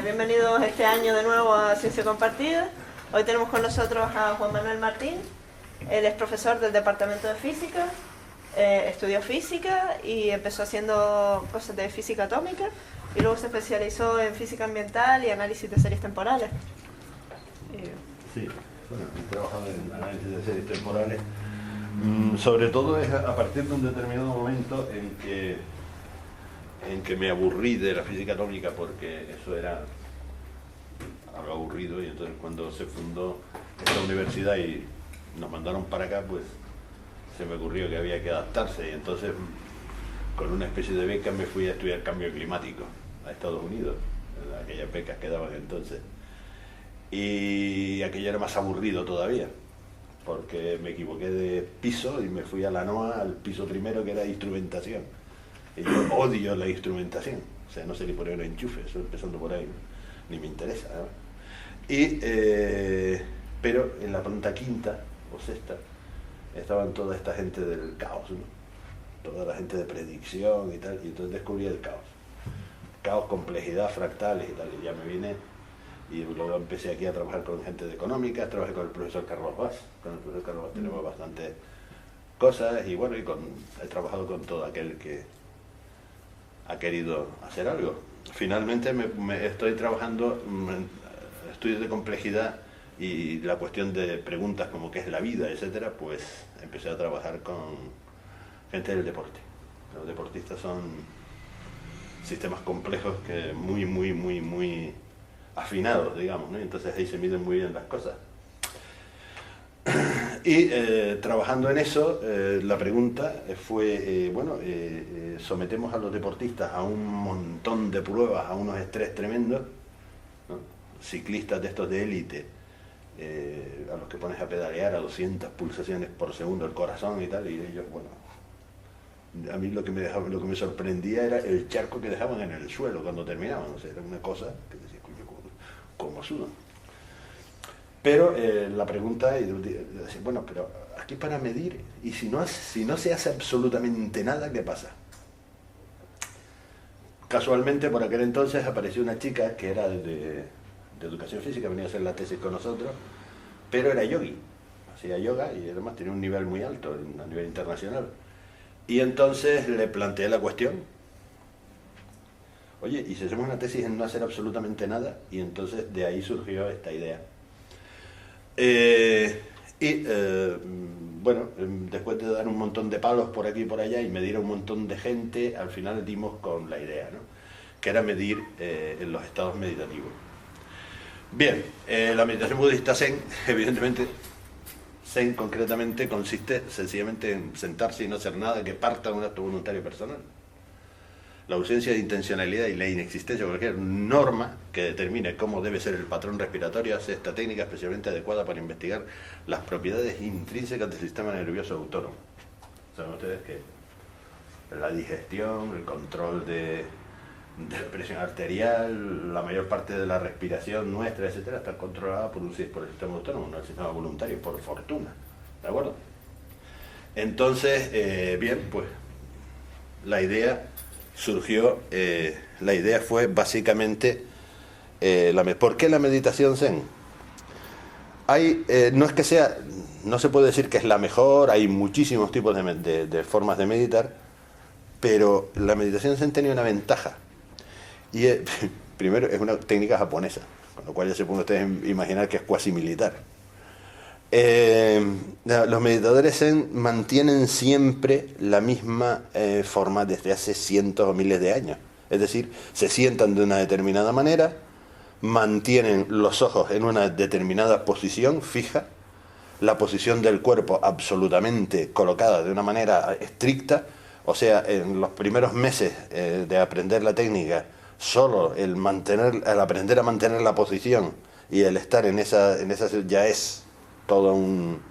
Bienvenidos este año de nuevo a Ciencia Compartida. Hoy tenemos con nosotros a Juan Manuel Martín. Él es profesor del Departamento de Física, estudió física y empezó haciendo cosas de física atómica y luego se especializó en física ambiental y análisis de series temporales. Sí, bueno, he trabajado en análisis de series temporales. Sobre todo es a partir de un determinado momento en que me aburrí de la física atómica, porque eso era algo aburrido, y entonces cuando se fundó esta universidad y nos mandaron para acá, pues se me ocurrió que había que adaptarse, y entonces con una especie de beca me fui a estudiar cambio climático a Estados Unidos, aquellas becas que daban entonces, y aquello era más aburrido todavía, porque me equivoqué de piso y me fui a la NOA, al piso primero, que era instrumentación. Y yo odio la instrumentación, o sea, no sé ni poner un enchufe, eso empezando por ahí, ¿no? Ni me interesa, ¿no? Pero en la planta quinta o sexta estaban toda esta gente del caos, ¿no? Toda la gente de predicción y tal, y entonces descubrí el caos. Caos, complejidad, fractales y tal, y ya me vine, y luego empecé aquí a trabajar con gente de económicas, trabajé con el profesor Carlos Vaz. Con el profesor Carlos Vaz tenemos bastantes cosas, y bueno, he trabajado con todo aquel que ha querido hacer algo. Finalmente me estoy trabajando en estudios de complejidad y la cuestión de preguntas como qué es la vida, etcétera, pues empecé a trabajar con gente del deporte. Los deportistas son sistemas complejos que muy afinados, digamos, ¿no? Entonces ahí se miden muy bien las cosas. Y trabajando en eso, la pregunta fue, sometemos a los deportistas a un montón de pruebas, a unos estrés tremendos, ¿no? Ciclistas de estos de élite, a los que pones a pedalear a 200 pulsaciones por segundo el corazón y tal, y ellos, bueno, a mí lo que me sorprendía era el charco que dejaban en el suelo cuando terminaban, o sea, era una cosa que decía, coño, ¿cómo sudan? Pero la pregunta es, bueno, pero aquí para medir, y si no se hace absolutamente nada, ¿qué pasa? Casualmente por aquel entonces apareció una chica que era de educación física, venía a hacer la tesis con nosotros, pero era yogi, hacía yoga y además tenía un nivel muy alto a nivel internacional. Y entonces le planteé la cuestión, oye, ¿y si hacemos una tesis en no hacer absolutamente nada? Y entonces de ahí surgió esta idea. Bueno, después de dar un montón de palos por aquí y por allá y medir a un montón de gente, al final dimos con la idea, ¿no? Que era medir en los estados meditativos. Bien, la meditación budista Zen, evidentemente, Zen concretamente consiste sencillamente en sentarse y no hacer nada que parta de un acto voluntario personal. La ausencia de intencionalidad y la inexistencia de cualquier norma que determine cómo debe ser el patrón respiratorio hace esta técnica especialmente adecuada para investigar las propiedades intrínsecas del sistema nervioso autónomo. Saben ustedes que la digestión, el control de la presión arterial, la mayor parte de la respiración nuestra, etcétera, está controlada por el sistema autónomo, no el sistema voluntario, por fortuna. ¿De acuerdo? Entonces, bien, pues la idea surgió, la idea fue básicamente, ¿por qué la meditación Zen? No es que sea, no se puede decir que es la mejor, hay muchísimos tipos de formas de meditar, pero la meditación Zen tenía una ventaja, y primero es una técnica japonesa, con lo cual ya se pueden ustedes imaginar que es cuasi militar. Los meditadores Zen mantienen siempre la misma forma desde hace cientos o miles de años. Es decir, se sientan de una determinada manera, mantienen los ojos en una determinada posición fija, la posición del cuerpo absolutamente colocada de una manera estricta. O sea, en los primeros meses de aprender la técnica, solo el aprender a mantener la posición y el estar en esa ya es todo un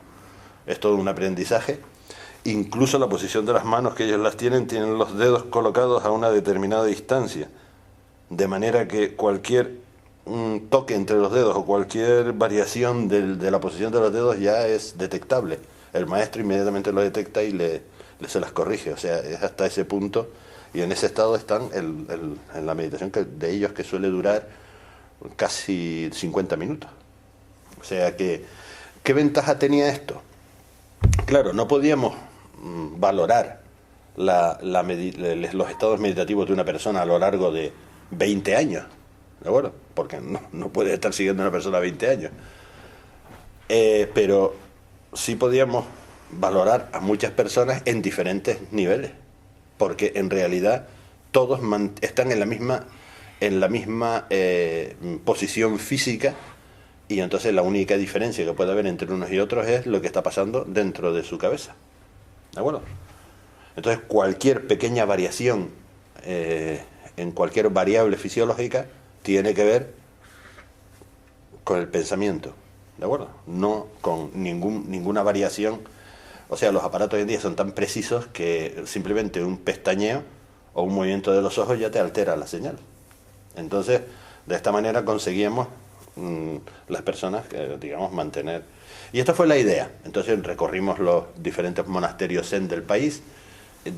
aprendizaje. Incluso la posición de las manos, que ellos tienen los dedos colocados a una determinada distancia, de manera que cualquier toque entre los dedos o cualquier variación de la posición de los dedos ya es detectable. El maestro inmediatamente lo detecta y se las corrige. O sea, es hasta ese punto, y en ese estado están en la meditación de ellos, que suele durar casi 50 minutos. O sea que, ¿qué ventaja tenía esto? Claro, no podíamos valorar los estados meditativos de una persona a lo largo de 20 años, ¿de acuerdo? Porque no puede estar siguiendo a una persona 20 años. Pero sí podíamos valorar a muchas personas en diferentes niveles, porque en realidad todos están en la misma posición física, y entonces la única diferencia que puede haber entre unos y otros es lo que está pasando dentro de su cabeza, ¿de acuerdo? Entonces cualquier pequeña variación en cualquier variable fisiológica tiene que ver con el pensamiento, ¿de acuerdo? No con ninguna variación. O sea, los aparatos hoy en día son tan precisos que simplemente un pestañeo o un movimiento de los ojos ya te altera la señal. Entonces, de esta manera conseguíamos las personas, digamos, mantener... Y esta fue la idea. Entonces recorrimos los diferentes monasterios zen del país,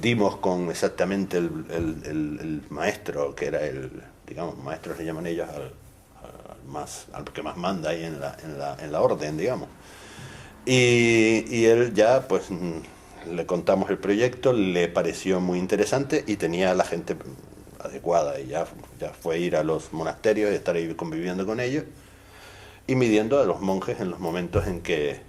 dimos con exactamente el maestro, que era digamos, maestros le llaman ellos al que más manda ahí en la orden, digamos. Y él ya, pues, le contamos el proyecto, le pareció muy interesante y tenía a la gente adecuada, y ya fue ir a los monasterios y estar ahí conviviendo con ellos y midiendo a los monjes en los momentos en que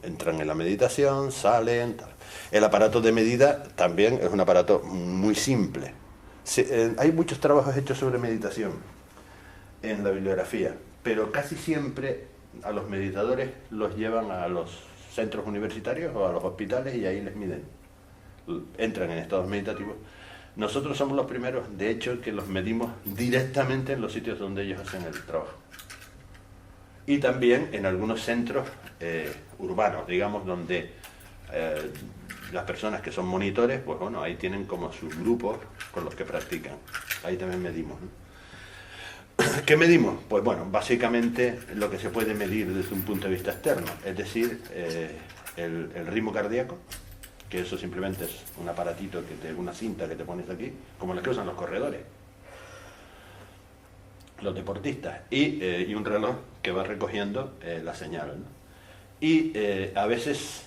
entran en la meditación, salen, tal. El aparato de medida también es un aparato muy simple. Hay muchos trabajos hechos sobre meditación en la bibliografía, pero casi siempre a los meditadores los llevan a los centros universitarios o a los hospitales y ahí les miden. Entran en estados meditativos. Nosotros somos los primeros, de hecho, que los medimos directamente en los sitios donde ellos hacen el trabajo. Y también en algunos centros urbanos, digamos, donde las personas que son monitores, pues bueno, ahí tienen como sus grupos con los que practican. Ahí también medimos, ¿no? ¿Qué medimos? Pues bueno, básicamente lo que se puede medir desde un punto de vista externo, es decir, el ritmo cardíaco, que eso simplemente es un aparatito, una cinta que te pones aquí, como las que usan los corredores, los deportistas, y un reloj que va recogiendo la señal, ¿no? Y a veces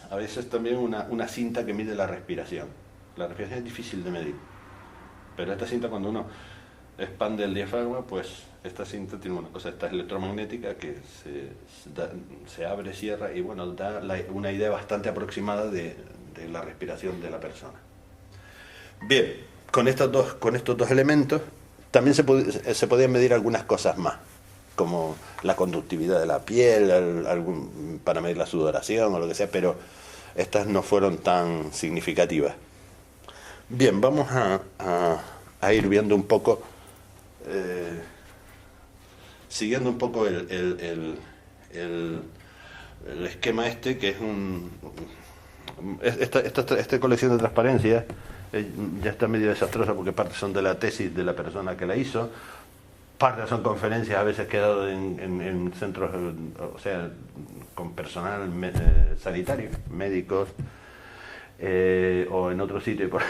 también una cinta que mide la respiración. La respiración es difícil de medir, pero esta cinta, cuando uno expande el diafragma, pues esta cinta tiene una cosa, esta electromagnética, que se abre, cierra, y bueno, da una idea bastante aproximada de la respiración de la persona. Bien, con estos dos elementos también se podían medir algunas cosas más, como la conductividad de la piel, para medir la sudoración o lo que sea, pero estas no fueron tan significativas. Bien, vamos a ir viendo un poco, siguiendo un poco el esquema que es esta colección de transparencias. Ya está medio desastrosa porque parte son de la tesis de la persona que la hizo, parte son conferencias a veces que he dado en centros, o sea, con personal sanitario, médicos, o en otro sitio por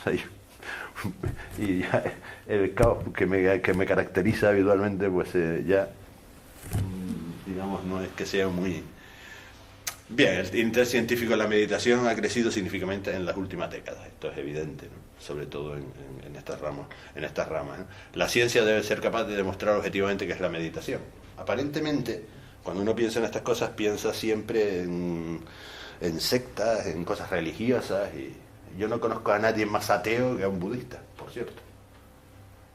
ahí. Y ya el caos que me caracteriza habitualmente, pues ya, digamos, no es que sea muy... Bien, el interés científico en la meditación ha crecido significativamente en las últimas décadas, esto es evidente, ¿no? Sobre todo en estas ramas, ¿no? La ciencia debe ser capaz de demostrar objetivamente qué es la meditación. Aparentemente, cuando uno piensa en estas cosas, piensa siempre en sectas, en cosas religiosas, y yo no conozco a nadie más ateo que a un budista, por cierto.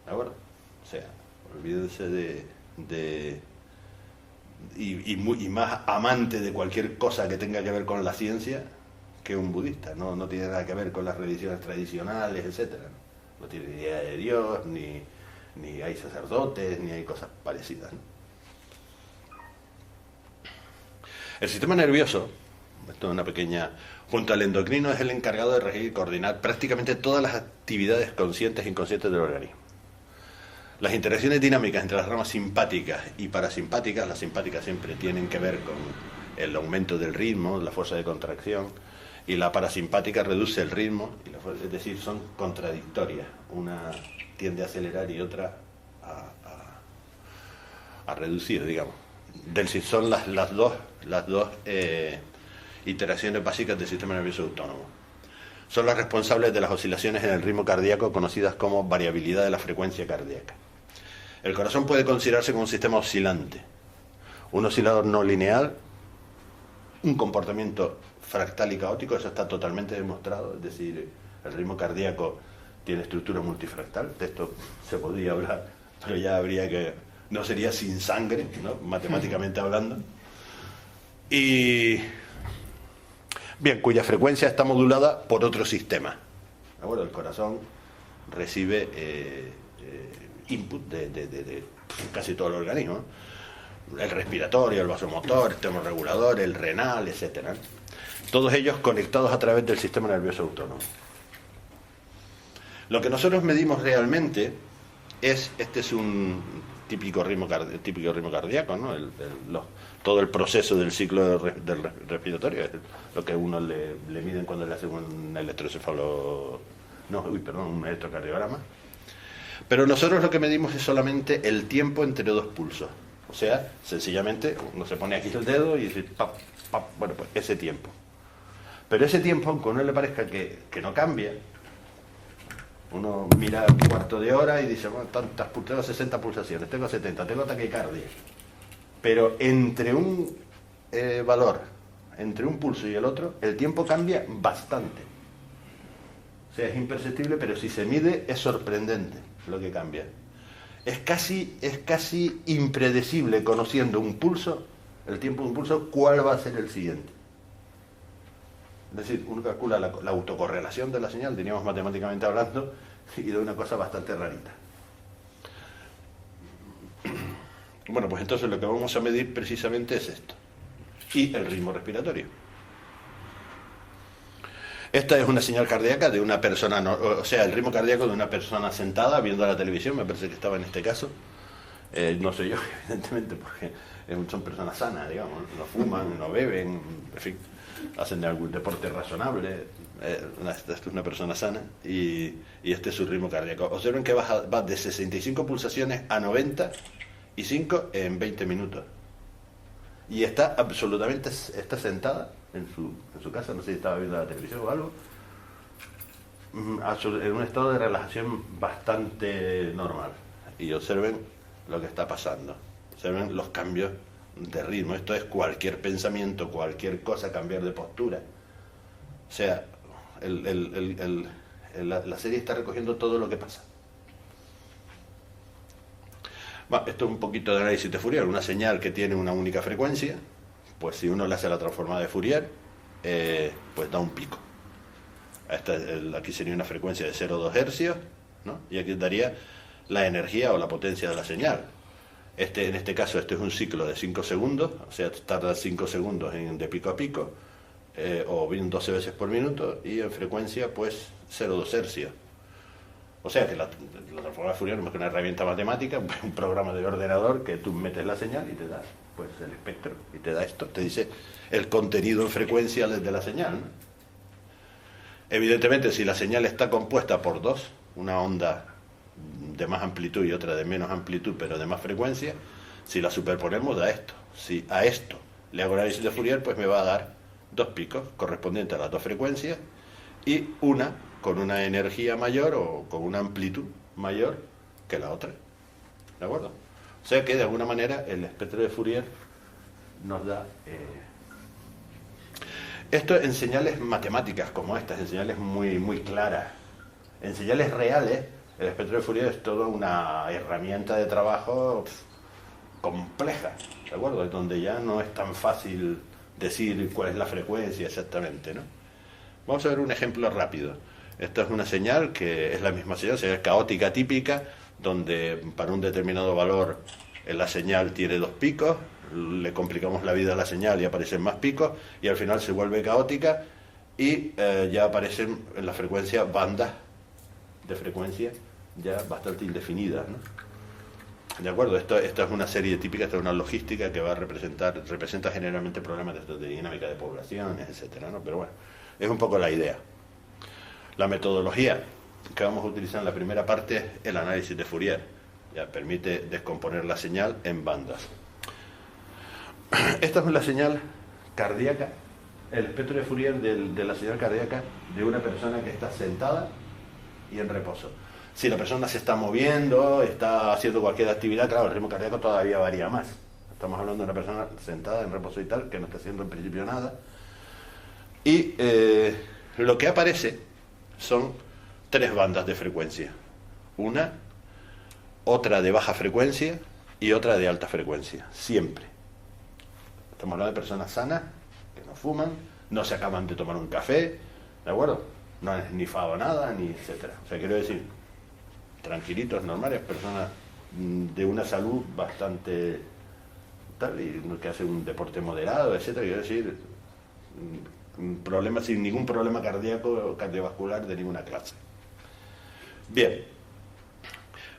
¿De acuerdo? O sea, olvídense y más amante de cualquier cosa que tenga que ver con la ciencia que un budista. No tiene nada que ver con las religiones tradicionales, etcétera. No tiene ni idea de Dios, ni hay sacerdotes, ni hay cosas parecidas, ¿no? El sistema nervioso, esto es una pequeña... junto al endocrino, es el encargado de regir y coordinar prácticamente todas las actividades conscientes e inconscientes del organismo. Las interacciones dinámicas entre las ramas simpáticas y parasimpáticas, las simpáticas siempre tienen que ver con el aumento del ritmo, la fuerza de contracción, y la parasimpática reduce el ritmo, es decir, son contradictorias. Una tiende a acelerar y otra a reducir, digamos. Son las dos iteraciones básicas del sistema nervioso autónomo. Son las responsables de las oscilaciones en el ritmo cardíaco conocidas como variabilidad de la frecuencia cardíaca. El corazón puede considerarse como un sistema oscilante, un oscilador no lineal, un comportamiento fractal y caótico, eso está totalmente demostrado, es decir, el ritmo cardíaco tiene estructura multifractal, de esto se podría hablar, pero ya habría que, no sería sin sangre, ¿no? Matemáticamente hablando, y bien, cuya frecuencia está modulada por otro sistema. Bueno, el corazón recibe input de casi todo el organismo, ¿no? El respiratorio, el vasomotor, el termorregulador, el renal, etcétera. Todos ellos conectados a través del sistema nervioso autónomo. Lo que nosotros medimos realmente es, este es un típico ritmo cardíaco, ¿no? Todo el proceso del ciclo del respiratorio es lo que uno le miden cuando le hacen un un electrocardiograma. Pero nosotros lo que medimos es solamente el tiempo entre dos pulsos. O sea, sencillamente uno se pone aquí el dedo y dice, pap, pap, bueno, pues ese tiempo. Pero ese tiempo, aunque a uno le parezca que no cambia, uno mira un cuarto de hora y dice, bueno, tengo 60 pulsaciones, tengo 70, tengo taquicardia. Pero entre un valor, entre un pulso y el otro, el tiempo cambia bastante. O sea, es imperceptible, pero si se mide es sorprendente lo que cambia. Es casi impredecible, conociendo un pulso, el tiempo de un pulso, cuál va a ser el siguiente. Es decir, uno calcula la autocorrelación de la señal, diríamos matemáticamente hablando, y de una cosa bastante rarita. Bueno, pues entonces lo que vamos a medir precisamente es esto. Y el ritmo respiratorio. Esta es una señal cardíaca de una persona, o sea, el ritmo cardíaco de una persona sentada viendo la televisión, me parece que estaba en este caso. No soy yo, evidentemente, porque son personas sanas, digamos, no fuman, no beben, en fin, hacen algún deporte razonable. Esta es una persona sana y este es su ritmo cardíaco. Observen que va de 65 pulsaciones a 95 en 20 minutos. Y está sentada en su casa, no sé si estaba viendo la televisión o algo, en un estado de relajación bastante normal. Y observen lo que está pasando. Observen los cambios de ritmo. Esto es cualquier pensamiento, cualquier cosa, cambiar de postura. O sea, la serie está recogiendo todo lo que pasa. Bueno, esto es un poquito de análisis de Fourier. Una señal que tiene una única frecuencia, pues si uno le hace la transformada de Fourier, pues da un pico. Aquí sería una frecuencia de 0,2 hercios, ¿no? Y aquí daría la energía o la potencia de la señal. En este caso, este es un ciclo de 5 segundos, o sea, tarda 5 segundos de pico a pico, o bien 12 veces por minuto, y en frecuencia, pues, 0,2 hercios. O sea que la transformada de Fourier no es que una herramienta matemática, un programa de ordenador que tú metes la señal y te da pues el espectro, y te da esto, te dice el contenido en frecuencia de la señal, ¿no? Evidentemente, si la señal está compuesta por dos, una onda de más amplitud y otra de menos amplitud, pero de más frecuencia, si la superponemos da esto. Si a esto le hago análisis de Fourier, pues me va a dar dos picos correspondientes a las dos frecuencias y una con una energía mayor o con una amplitud mayor que la otra. ¿De acuerdo? O sea que de alguna manera el espectro de Fourier nos da esto en señales matemáticas como estas, en señales muy, muy claras. En señales reales, el espectro de Fourier es toda una herramienta de trabajo compleja, ¿de acuerdo? Donde ya no es tan fácil decir cuál es la frecuencia exactamente, ¿no? Vamos a ver un ejemplo rápido. Esta es una señal que es la misma señal caótica típica, donde para un determinado valor la señal tiene dos picos, le complicamos la vida a la señal y aparecen más picos, y al final se vuelve caótica y ya aparecen en la frecuencia bandas de frecuencia ya bastante indefinidas, ¿no? ¿De acuerdo? Esta es una serie típica, esta es una logística que va a representa generalmente problemas de dinámica de poblaciones, etcétera, ¿no? Pero bueno, es un poco la idea. La metodología que vamos a utilizar en la primera parte es el análisis de Fourier. Ya permite descomponer la señal en bandas. Esta es la señal cardíaca, el espectro de Fourier de la señal cardíaca de una persona que está sentada y en reposo. Si la persona se está moviendo, está haciendo cualquier actividad, claro, el ritmo cardíaco todavía varía más. Estamos hablando de una persona sentada en reposo y tal, que no está haciendo en principio nada. Y lo que aparece son 3 bandas de frecuencia. Una, otra de baja frecuencia y otra de alta frecuencia, siempre. Estamos hablando de personas sanas, que no fuman, no se acaban de tomar un café, ¿de acuerdo? No han esnifado nada, ni etcétera. O sea, quiero decir, tranquilitos, normales, personas de una salud bastante tal, y que hacen un deporte moderado, etcétera. Quiero decir, sin ningún problema cardíaco o cardiovascular de ninguna clase. Bien,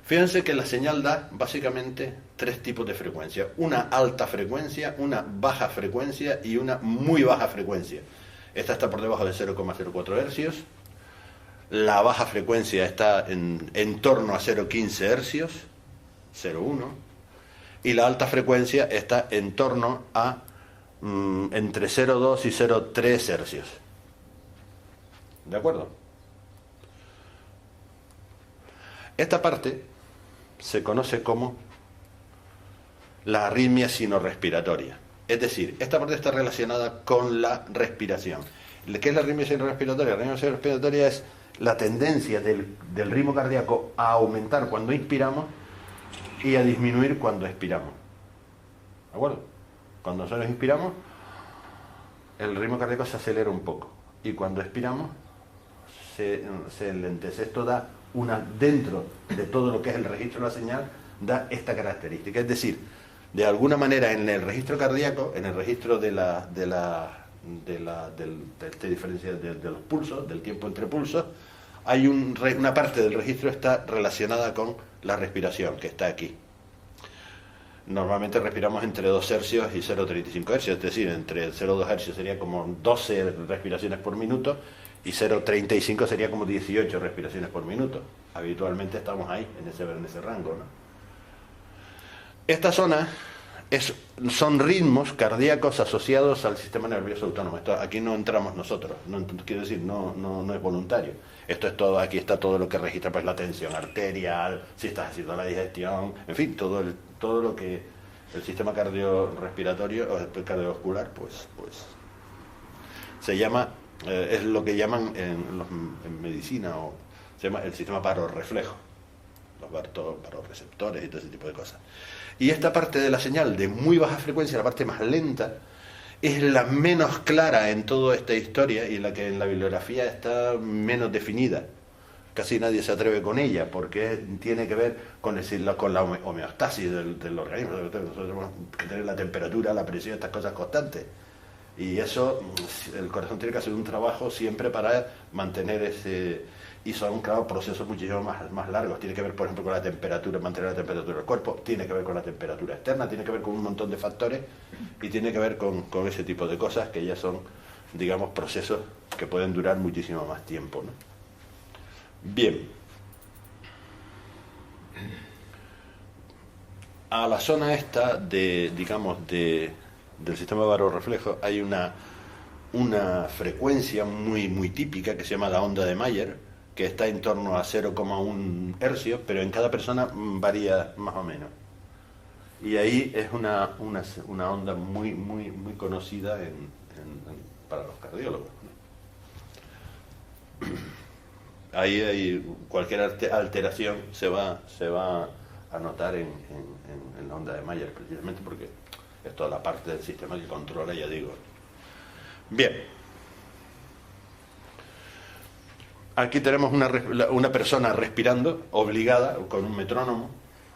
fíjense que la señal da básicamente 3 tipos de frecuencia: una alta frecuencia, una baja frecuencia y una muy baja frecuencia. Esta está por debajo de 0,04 hercios. La baja frecuencia está en torno a 0,15 hercios, 0,1. Y la alta frecuencia está en torno a entre 0,2 y 0,3 hercios. ¿De acuerdo? Esta parte se conoce como la arritmia sinorrespiratoria. Es decir, esta parte está relacionada con la respiración. ¿Qué es la arritmia sinorrespiratoria? La arritmia sinorrespiratoria es la tendencia del ritmo cardíaco a aumentar cuando inspiramos y a disminuir cuando expiramos. ¿De acuerdo? Cuando nosotros inspiramos, el ritmo cardíaco se acelera un poco, y cuando expiramos se enlentece. Esto da dentro de todo lo que es el registro de la señal, da esta característica. Es decir, de alguna manera en el registro cardíaco, en el registro de esta diferencia de los pulsos, del tiempo entre pulsos, hay una parte del registro está relacionada con la respiración, que está aquí. Normalmente respiramos entre 2 hercios y 0,35 hercios, es decir, entre 0,2 hercios sería como 12 respiraciones por minuto, y 0,35 sería como 18 respiraciones por minuto. Habitualmente estamos ahí, en ese rango, ¿no? Esta zona son ritmos cardíacos asociados al sistema nervioso autónomo. Aquí no entramos nosotros, quiero decir, no es voluntario. Esto es todo, aquí está todo lo que registra, pues, la tensión arterial, si estás haciendo la digestión, en fin, todo lo que el sistema cardiorrespiratorio o cardiovascular, pues se llama, es lo que llaman en medicina, o se llama el sistema barorreflejo, los barorreceptores y todo ese tipo de cosas. Y esta parte de la señal de muy baja frecuencia, la parte más lenta, es la menos clara en toda esta historia y la que en la bibliografía está menos definida. Casi nadie se atreve con ella, porque tiene que ver con la homeostasis del organismo. Nosotros tenemos que tener la temperatura, la presión, estas cosas constantes. Y eso, el corazón tiene que hacer un trabajo siempre para mantener ese... Y son, claro, procesos muchísimo más largos. Tiene que ver, por ejemplo, con la temperatura, mantener la temperatura del cuerpo, tiene que ver con la temperatura externa, tiene que ver con un montón de factores, y tiene que ver con ese tipo de cosas que ya son, digamos, procesos que pueden durar muchísimo más tiempo, ¿no? Bien. A la zona esta del sistema barorreflejo hay una frecuencia muy típica que se llama la onda de Mayer, que está en torno a 0,1 hercios, pero en cada persona varía más o menos. Y ahí es una onda muy conocida para los cardiólogos, ¿no? Ahí hay cualquier alteración se va a notar en la onda de Mayer, precisamente porque es toda la parte del sistema que controla, ya digo. Bien. Aquí tenemos una persona respirando, obligada, con un metrónomo,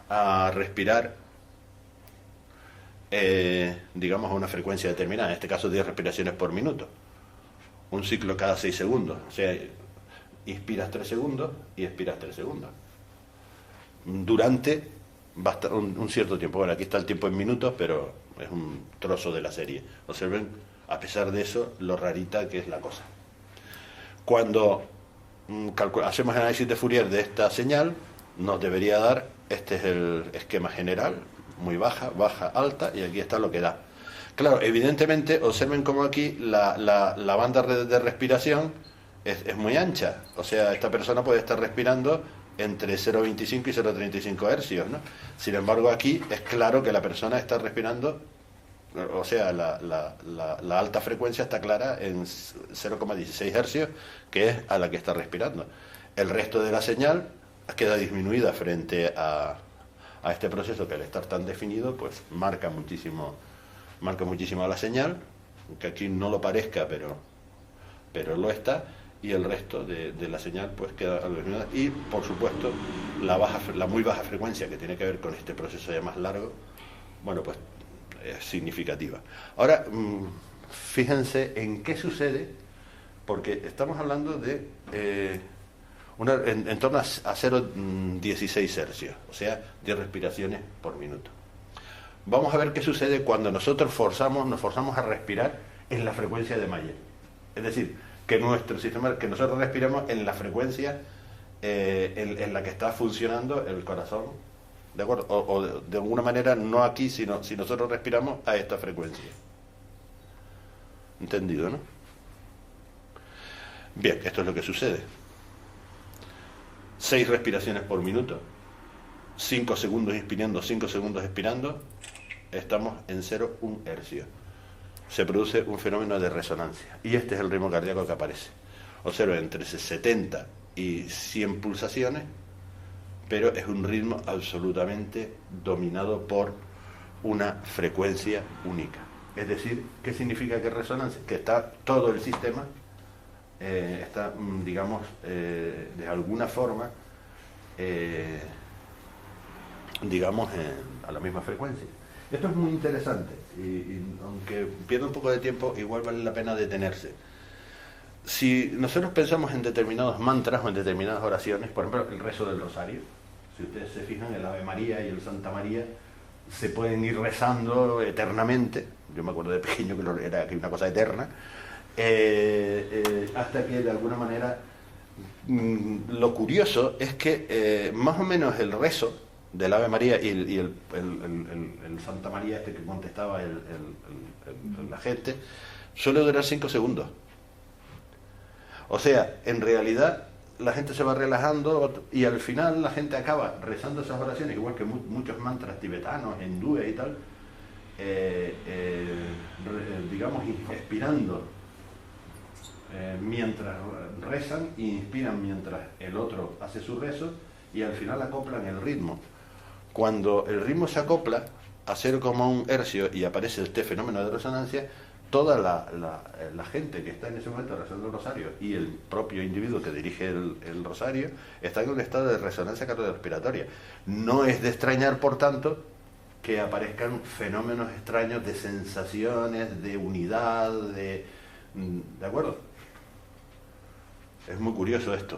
a respirar, digamos, a una frecuencia determinada, en este caso 10 respiraciones por minuto. Un ciclo cada 6 segundos. O sea, inspiras 3 segundos y expiras 3 segundos. Durante un cierto tiempo. Bueno, aquí está el tiempo en minutos, pero es un trozo de la serie. Observen, a pesar de eso, lo rarita que es la cosa. Cuando hacemos análisis de Fourier de esta señal, nos debería dar Este es el esquema general, muy baja, baja, alta, y aquí está lo que da. Claro, evidentemente, observen cómo aquí la banda de respiración es muy ancha. O sea, esta persona puede estar respirando entre 0,25 y 0,35 hercios, ¿no? Sin embargo, aquí es claro que la persona está respirando, o sea, la alta frecuencia está clara en 0,16 hercios, que es a la que está respirando. El resto de la señal queda disminuida frente a este proceso que al estar tan definido, pues marca muchísimo la señal, que aquí no lo parezca, pero lo está, y el resto de la señal pues queda algo disminuida. Y por supuesto la muy baja frecuencia, que tiene que ver con este proceso ya más largo, bueno, pues es significativa. Ahora, fíjense en qué sucede, porque estamos hablando de en torno a 0,16 hercios, o sea, 10 respiraciones por minuto. Vamos a ver qué sucede cuando nosotros nos forzamos a respirar en la frecuencia de Mayer. Es decir, que nosotros respiremos en la frecuencia en la que está funcionando el corazón, ¿de acuerdo? O de alguna manera, no aquí, sino si nosotros respiramos a esta frecuencia. ¿Entendido, no? Bien, esto es lo que sucede. 6 respiraciones por minuto, 5 segundos inspirando, 5 segundos expirando, estamos en 0,1 hercio. Se produce un fenómeno de resonancia, y este es el ritmo cardíaco que aparece. Observen, entre 70 y 100 pulsaciones, pero es un ritmo absolutamente dominado por una frecuencia única. Es decir, ¿qué significa que resonancia? Que está todo el sistema está, digamos, de alguna forma, digamos, a la misma frecuencia. Esto es muy interesante y aunque pierda un poco de tiempo, igual vale la pena detenerse. Si nosotros pensamos en determinados mantras o en determinadas oraciones, por ejemplo, el rezo del rosario, si ustedes se fijan, el Ave María y el Santa María se pueden ir rezando eternamente. Yo me acuerdo de pequeño que era una cosa eterna. Hasta que de alguna manera lo curioso es que más o menos el rezo del Ave María y el Santa María este que contestaba la gente suele durar 5 segundos. O sea, en realidad la gente se va relajando y al final la gente acaba rezando esas oraciones, igual que muchos mantras tibetanos, hindúes y tal, digamos, expirando mientras rezan e inspiran mientras el otro hace su rezo, y al final acoplan el ritmo. Cuando el ritmo se acopla a 0,1 hercio y aparece este fenómeno de resonancia, toda la gente que está en ese momento rezando el rosario y el propio individuo que dirige el rosario está en un estado de resonancia cardiorrespiratoria. No es de extrañar, por tanto, que aparezcan fenómenos extraños de sensaciones, de unidad, ¿de acuerdo? Es muy curioso esto.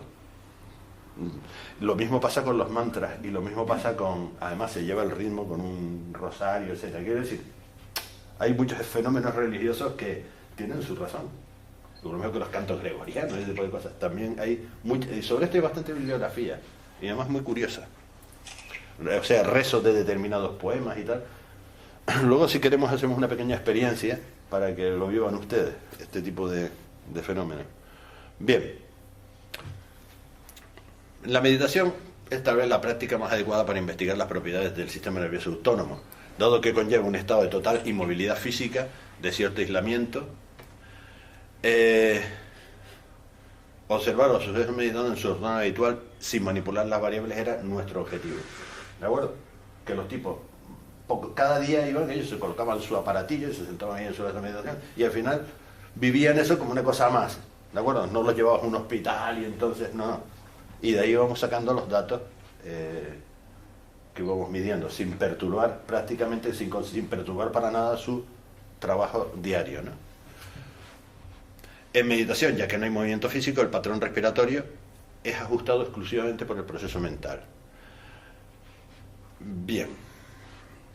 Lo mismo pasa con los mantras y lo mismo pasa con, además se lleva el ritmo con un rosario, etc. Quiero decir, hay muchos fenómenos religiosos que tienen su razón. Lo mismo que los cantos gregorianos, ese tipo de cosas. También hay y sobre esto hay bastante bibliografía y además muy curiosa. O sea, rezos de determinados poemas y tal. Luego, si queremos, hacemos una pequeña experiencia para que lo vivan ustedes, este tipo de fenómenos. Bien. La meditación es tal vez la práctica más adecuada para investigar las propiedades del sistema nervioso autónomo, dado que conlleva un estado de total inmovilidad física, de cierto aislamiento. Observar los sucesos meditando en su orden habitual sin manipular las variables era nuestro objetivo. ¿De acuerdo? Que los tipos cada día iban, ellos se colocaban su aparatillo y se sentaban ahí en su meditación y al final vivían eso como una cosa más. ¿De acuerdo? No los llevabas a un hospital y entonces no. Y de ahí íbamos sacando los datos que íbamos midiendo, sin perturbar prácticamente, sin perturbar para nada su trabajo diario, ¿no? En meditación, ya que no hay movimiento físico, el patrón respiratorio es ajustado exclusivamente por el proceso mental. Bien.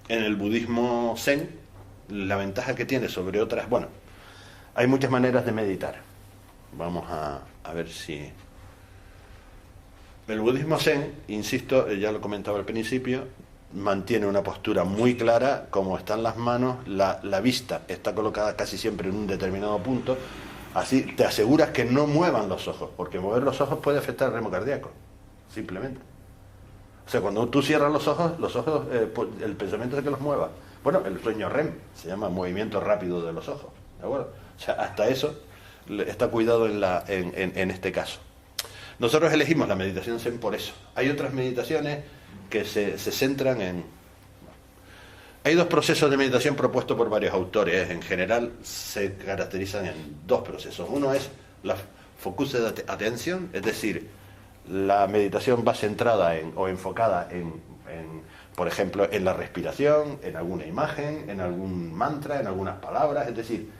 En el budismo zen, la ventaja que tiene sobre otras... Bueno, hay muchas maneras de meditar. Vamos a ver si El budismo zen, insisto, ya lo comentaba al principio, mantiene una postura muy clara, como están las manos, la vista está colocada casi siempre en un determinado punto, así te aseguras que no muevan los ojos, porque mover los ojos puede afectar al ritmo cardíaco, simplemente. O sea, cuando tú cierras los ojos, el pensamiento es que los mueva. Bueno, el sueño REM se llama movimiento rápido de los ojos, ¿de acuerdo? O sea, hasta eso está cuidado en este caso. Nosotros elegimos la meditación zen por eso. Hay otras meditaciones que se centran en... Hay dos procesos de meditación propuestos por varios autores. En general se caracterizan en dos procesos. Uno es la focused attention, es decir, la meditación va centrada o enfocada por ejemplo, en la respiración, en alguna imagen, en algún mantra, en algunas palabras. Es decir,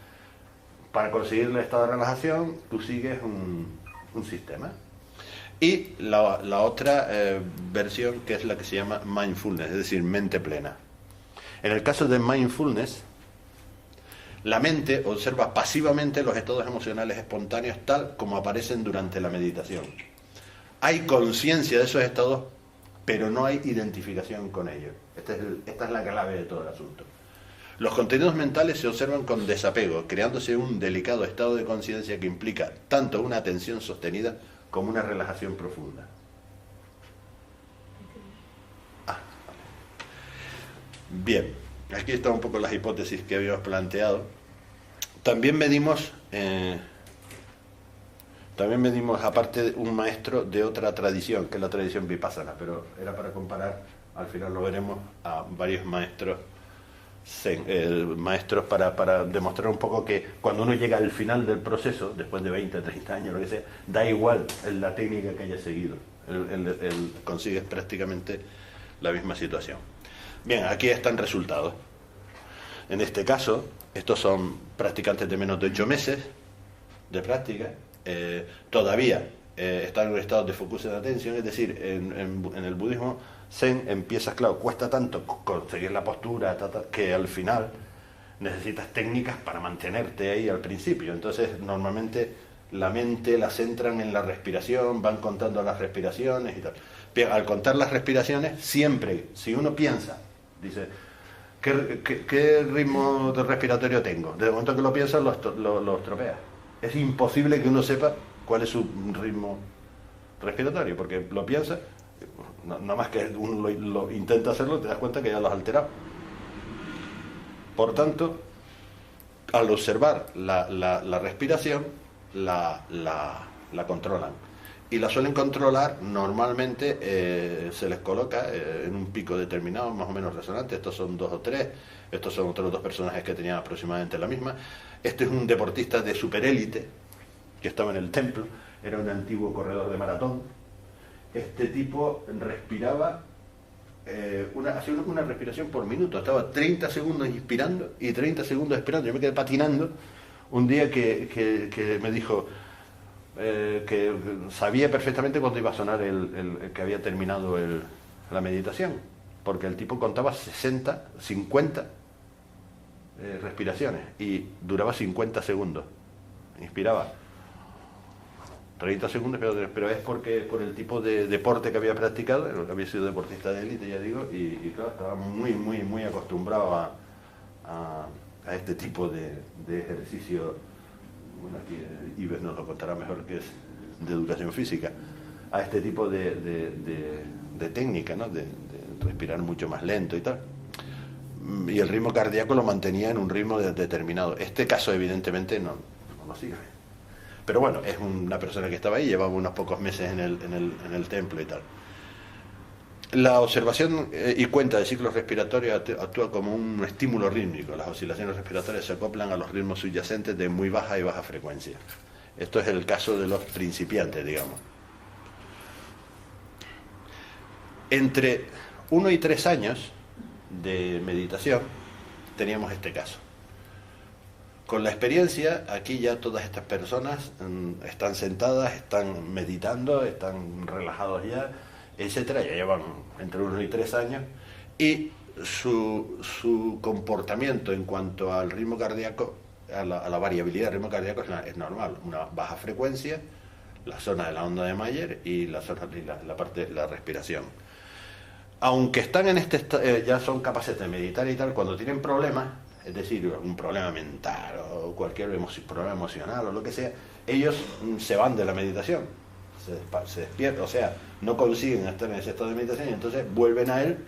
para conseguir el estado de relajación, tú sigues un sistema. Y la otra versión, que es la que se llama mindfulness, es decir, mente plena. En el caso de mindfulness, la mente observa pasivamente los estados emocionales espontáneos tal como aparecen durante la meditación. Hay conciencia de esos estados, pero no hay identificación con ellos. Esta es la clave de todo el asunto. Los contenidos mentales se observan con desapego, creándose un delicado estado de conciencia que implica tanto una atención sostenida como una relajación profunda. Bien, aquí están un poco las hipótesis que habíamos planteado. También medimos, aparte, un maestro de otra tradición, que es la tradición vipassana, pero era para comparar, al final lo veremos, a varios maestros para demostrar un poco que cuando uno llega al final del proceso, después de 20, 30 años, lo que sea, da igual la técnica que haya seguido, consigues prácticamente la misma situación. Bien, aquí están resultados. En este caso, estos son practicantes de menos de 8 meses de práctica, todavía están en un estado de focused attention, es decir, en el budismo zen empiezas, claro, cuesta tanto conseguir la postura, que al final necesitas técnicas para mantenerte ahí al principio. Entonces, normalmente la mente la centran en la respiración, van contando las respiraciones y tal. Bien, al contar las respiraciones, siempre, si uno piensa, dice, ¿qué ritmo respiratorio tengo? Desde el momento que lo piensas, lo estropea. Es imposible que uno sepa cuál es su ritmo respiratorio, porque lo piensa, nada más que uno lo intenta hacerlo, te das cuenta que ya lo has alterado. Por tanto, al observar la respiración, la controlan. Y la suelen controlar, normalmente se les coloca en un pico determinado, más o menos resonante. Estos son 2 o 3, estos son otros 2 personajes que tenían aproximadamente la misma. Este es un deportista de superélite, que estaba en el templo, era un antiguo corredor de maratón. Este tipo respiraba, hacía una respiración por minuto, estaba 30 segundos inspirando y 30 segundos expirando. Yo me quedé patinando un día que me dijo que sabía perfectamente cuándo iba a sonar el que había terminado la meditación, porque el tipo contaba 50 respiraciones y duraba 50 segundos, inspiraba 30 segundos, pero es por el tipo de deporte que había practicado. Había sido deportista de élite, ya digo, y claro, estaba muy acostumbrado a este tipo de ejercicio. Bueno, aquí Ives nos lo contará mejor, que es de educación física, a este tipo de técnica, ¿no? de respirar mucho más lento y tal. Y el ritmo cardíaco lo mantenía en un ritmo determinado. Este caso evidentemente no lo sigue. Pero bueno, es una persona que estaba ahí, llevaba unos pocos meses en el templo y tal. La observación y cuenta de ciclos respiratorios actúa como un estímulo rítmico. Las oscilaciones respiratorias se acoplan a los ritmos subyacentes de muy baja y baja frecuencia. Esto es el caso de los principiantes, digamos. Entre 1 y 3 años de meditación teníamos este caso. Con la experiencia, aquí ya todas estas personas están sentadas, están meditando, están relajados ya, etcétera, ya llevan entre 1 y 3 años, y su comportamiento en cuanto al ritmo cardíaco, a la variabilidad del ritmo cardíaco es normal. Una baja frecuencia, la zona de la onda de Mayer y la parte de la respiración. Aunque están en ya son capaces de meditar y tal, cuando tienen problemas, es decir, un problema mental o cualquier problema emocional o lo que sea, ellos se van de la meditación, se despiertan, o sea, no consiguen estar en ese estado de meditación y entonces vuelven a él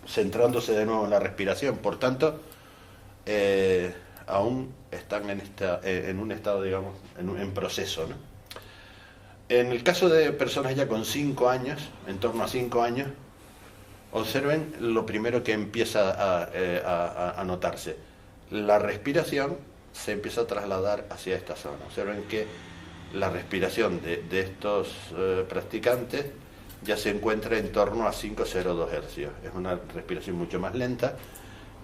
centrándose de nuevo en la respiración. Por tanto, aún están en un estado, digamos, en proceso, ¿no? En el caso de personas ya con 5 años, en torno a 5 años, observen lo primero que empieza a notarse. La respiración se empieza a trasladar hacia esta zona. Observen que la respiración de estos practicantes ya se encuentra en torno a 5,02 hercios. Es una respiración mucho más lenta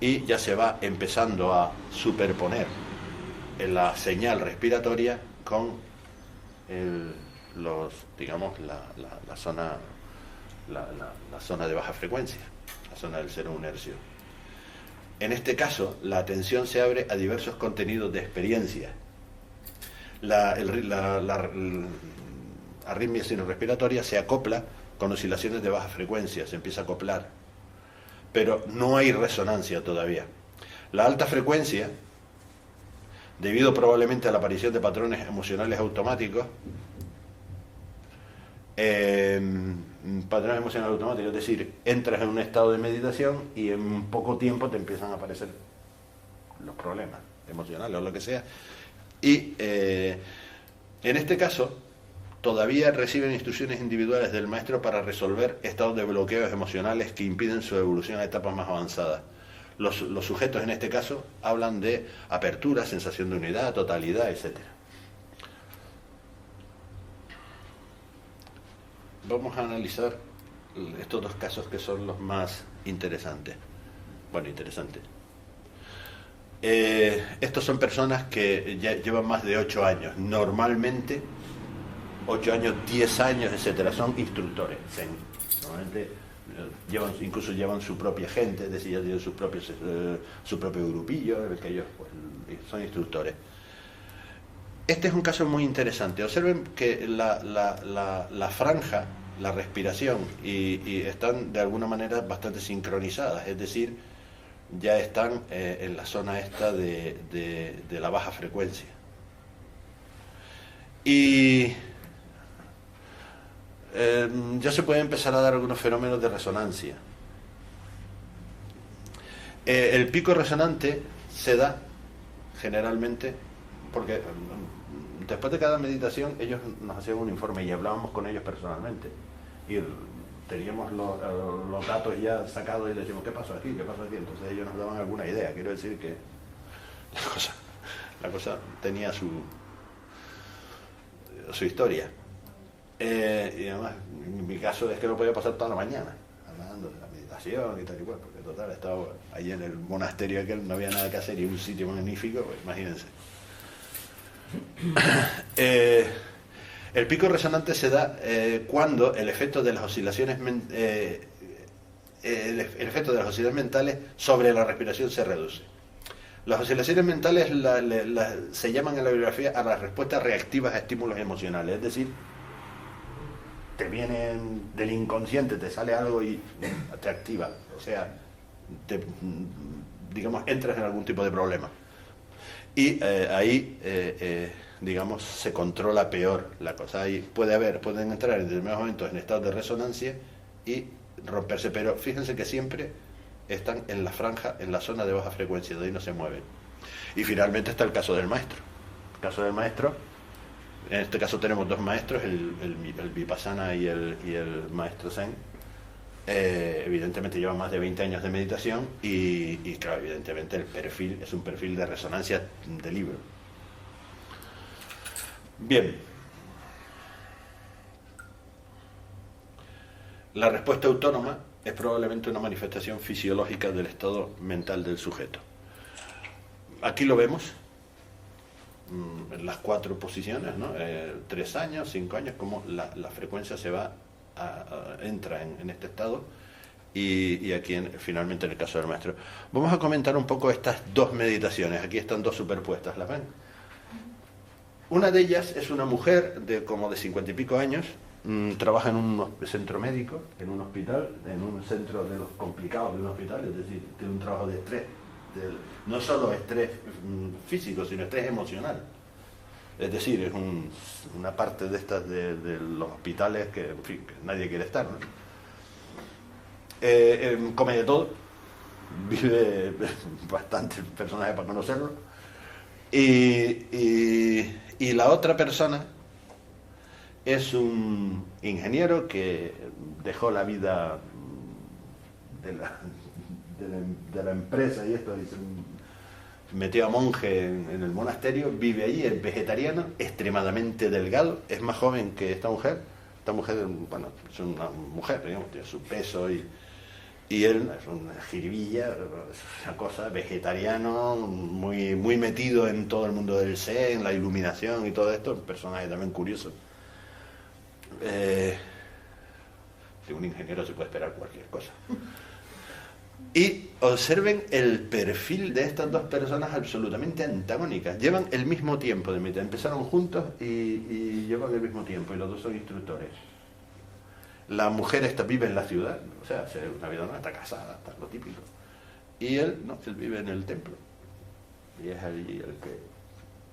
y ya se va empezando a superponer en la señal respiratoria con la zona de baja frecuencia, la zona del 0,1 hercio. En este caso, la atención se abre a diversos contenidos de experiencia. La arritmia sinorrespiratoria se acopla con oscilaciones de baja frecuencia, se empieza a acoplar, pero no hay resonancia todavía. La alta frecuencia, debido probablemente a la aparición de patrones emocionales automáticos, es decir, entras en un estado de meditación y en poco tiempo te empiezan a aparecer los problemas emocionales o lo que sea, y en este caso todavía reciben instrucciones individuales del maestro para resolver estados de bloqueos emocionales que impiden su evolución a etapas más avanzadas. Los sujetos en este caso hablan de apertura, sensación de unidad, totalidad, etc. Vamos a analizar estos dos casos que son los más interesantes. Bueno, interesantes. Estos son personas que ya llevan más de 8 años. Normalmente, 8 años, 10 años, etcétera. Son instructores. Normalmente incluso llevan su propia gente, es decir, ya tienen su propio grupillo, que ellos pues, son instructores. Este es un caso muy interesante. Observen que la franja, la respiración, y están de alguna manera bastante sincronizadas, es decir, ya están en la zona esta de la baja frecuencia. Y ya se puede empezar a dar algunos fenómenos de resonancia. El pico resonante se da generalmente porque después de cada meditación ellos nos hacían un informe y hablábamos con ellos personalmente y teníamos los datos ya sacados y les decíamos ¿qué pasó aquí? ¿Qué pasó aquí? Entonces ellos nos daban alguna idea. Quiero decir que la cosa tenía su historia. Y además, en mi caso es que no podía pasar toda la mañana hablando de la meditación y tal y cual, porque total, estaba allí en el monasterio aquel, no había nada que hacer y un sitio magnífico, pues imagínense. El pico resonante se da cuando el efecto de las oscilaciones mentales sobre la respiración se reduce. Las oscilaciones mentales se llaman en la bibliografía a las respuestas reactivas a estímulos emocionales, es decir, te vienen del inconsciente, te sale algo y te activa, o sea, digamos, entras en algún tipo de problema. Y ahí, digamos, se controla peor la cosa. Ahí pueden entrar en determinados momentos en estados de resonancia y romperse, pero fíjense que siempre están en la franja, en la zona de baja frecuencia, de ahí no se mueven. Y finalmente está el caso del maestro. El caso del maestro, en este caso tenemos dos maestros, el Vipassana y el maestro Zen. Evidentemente llevan más de 20 años de meditación y claro, evidentemente el perfil es un perfil de resonancia de libro. Bien. La respuesta autónoma es probablemente una manifestación fisiológica del estado mental del sujeto. Aquí lo vemos en las 4 posiciones, ¿no? 3 años, 5 años, como la frecuencia se va entra en este estado y aquí finalmente en el caso del maestro. Vamos a comentar un poco estas dos meditaciones. Aquí están dos superpuestas, ¿las ven? Una de ellas es una mujer de como de 50 y pico años, trabaja en un centro médico, en un hospital, en un centro de los complicados de un hospital, es decir, tiene un trabajo de estrés, no solo estrés físico, sino estrés emocional. Es decir, es una parte de estas de los hospitales que, en fin, que nadie quiere estar, ¿no? Come de todo, vive bastantes personajes para conocerlo, y la otra persona es un ingeniero que dejó la vida de la empresa y esto, y se metió a monje en el monasterio, vive allí, es vegetariano, extremadamente delgado, es más joven que esta mujer. Esta mujer, bueno, es una mujer, digamos, tiene su peso y él es una jiribilla, es una cosa, vegetariano, muy, muy metido en todo el mundo del Zen, en la iluminación y todo esto, un personaje también curioso. De un ingeniero se puede esperar cualquier cosa. Y observen el perfil de estas dos personas absolutamente antagónicas. Llevan el mismo tiempo de mitad, empezaron juntos y llevan el mismo tiempo, y los dos son instructores. La mujer vive en la ciudad, o sea, hace una vida nueva, está casada, está lo típico. Y él, no, él vive en el templo. Y es allí el que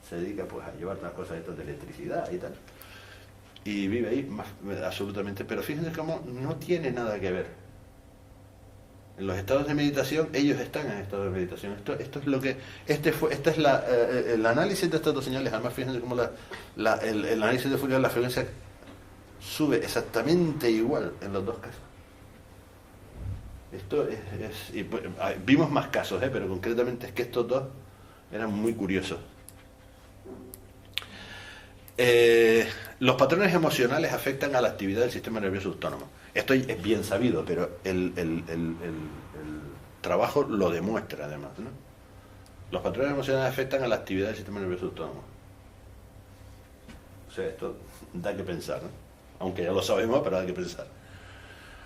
se dedica pues a llevar las cosas estas de electricidad y tal. Y vive ahí absolutamente, pero fíjense cómo no tiene nada que ver. En los estados de meditación, ellos están en estados de meditación. Esto es lo que, el análisis de estas dos señales. Además, fíjense cómo el análisis de Fourier, la frecuencia sube exactamente igual en los dos casos. Esto vimos más casos, pero concretamente es que estos dos eran muy curiosos. Los patrones emocionales afectan a la actividad del sistema nervioso autónomo. Esto es bien sabido, pero el trabajo lo demuestra además, ¿no? Los patrones emocionales afectan a la actividad del sistema nervioso autónomo. O sea, esto da que pensar, ¿no? Aunque ya lo sabemos, pero da que pensar.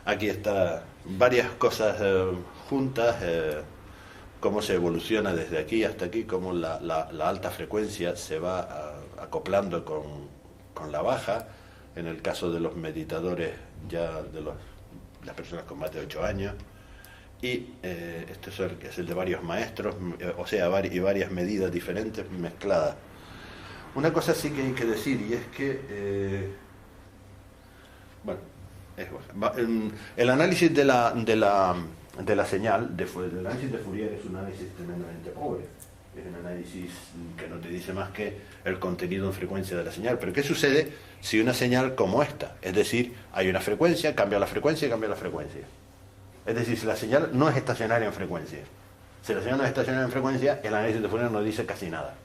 Aquí está varias cosas juntas, cómo se evoluciona desde aquí hasta aquí, cómo la alta frecuencia se va acoplando con la baja, en el caso de los meditadores ya de las personas con más de 8 años, y este es el de varios maestros, o sea, y varias medidas diferentes mezcladas. Una cosa sí que hay que decir, y es que el análisis de la señal, el análisis de Fourier es un análisis tremendamente pobre. Es un análisis que no te dice más que el contenido en frecuencia de la señal. Pero ¿qué sucede si una señal como esta? Es decir, hay una frecuencia, cambia la frecuencia y cambia la frecuencia. Es decir, si la señal no es estacionaria en frecuencia. Si la señal no es estacionaria en frecuencia, el análisis de Fourier no dice casi nada.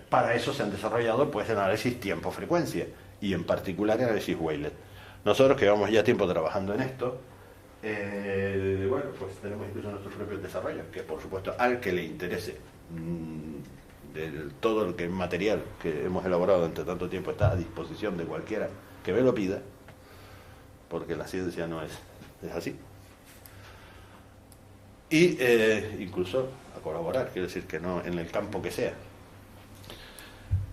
Para eso se han desarrollado pues el análisis tiempo-frecuencia, y en particular el análisis Wavelet. Nosotros que llevamos ya tiempo trabajando en esto, bueno, pues tenemos incluso nuestros propios desarrollos, que por supuesto al que le interese de todo el material que hemos elaborado durante tanto tiempo está a disposición de cualquiera que me lo pida, porque la ciencia no es así. Y incluso a colaborar, quiero decir que no en el campo que sea.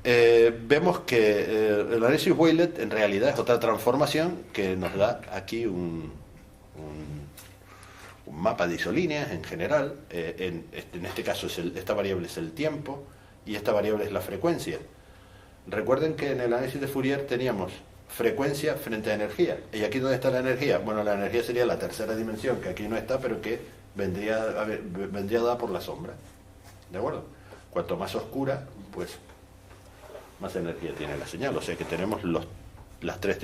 Vemos que el análisis Wavelet en realidad es otra transformación que nos da aquí un mapa de isolíneas en general. En este caso esta variable es el tiempo y esta variable es la frecuencia. Recuerden que en el análisis de Fourier teníamos frecuencia frente a energía. ¿Y aquí dónde está la energía? Bueno, la energía sería la tercera dimensión, que aquí no está, pero que vendría dada por la sombra. ¿De acuerdo? Cuanto más oscura, pues más energía tiene la señal. O sea que tenemos las tres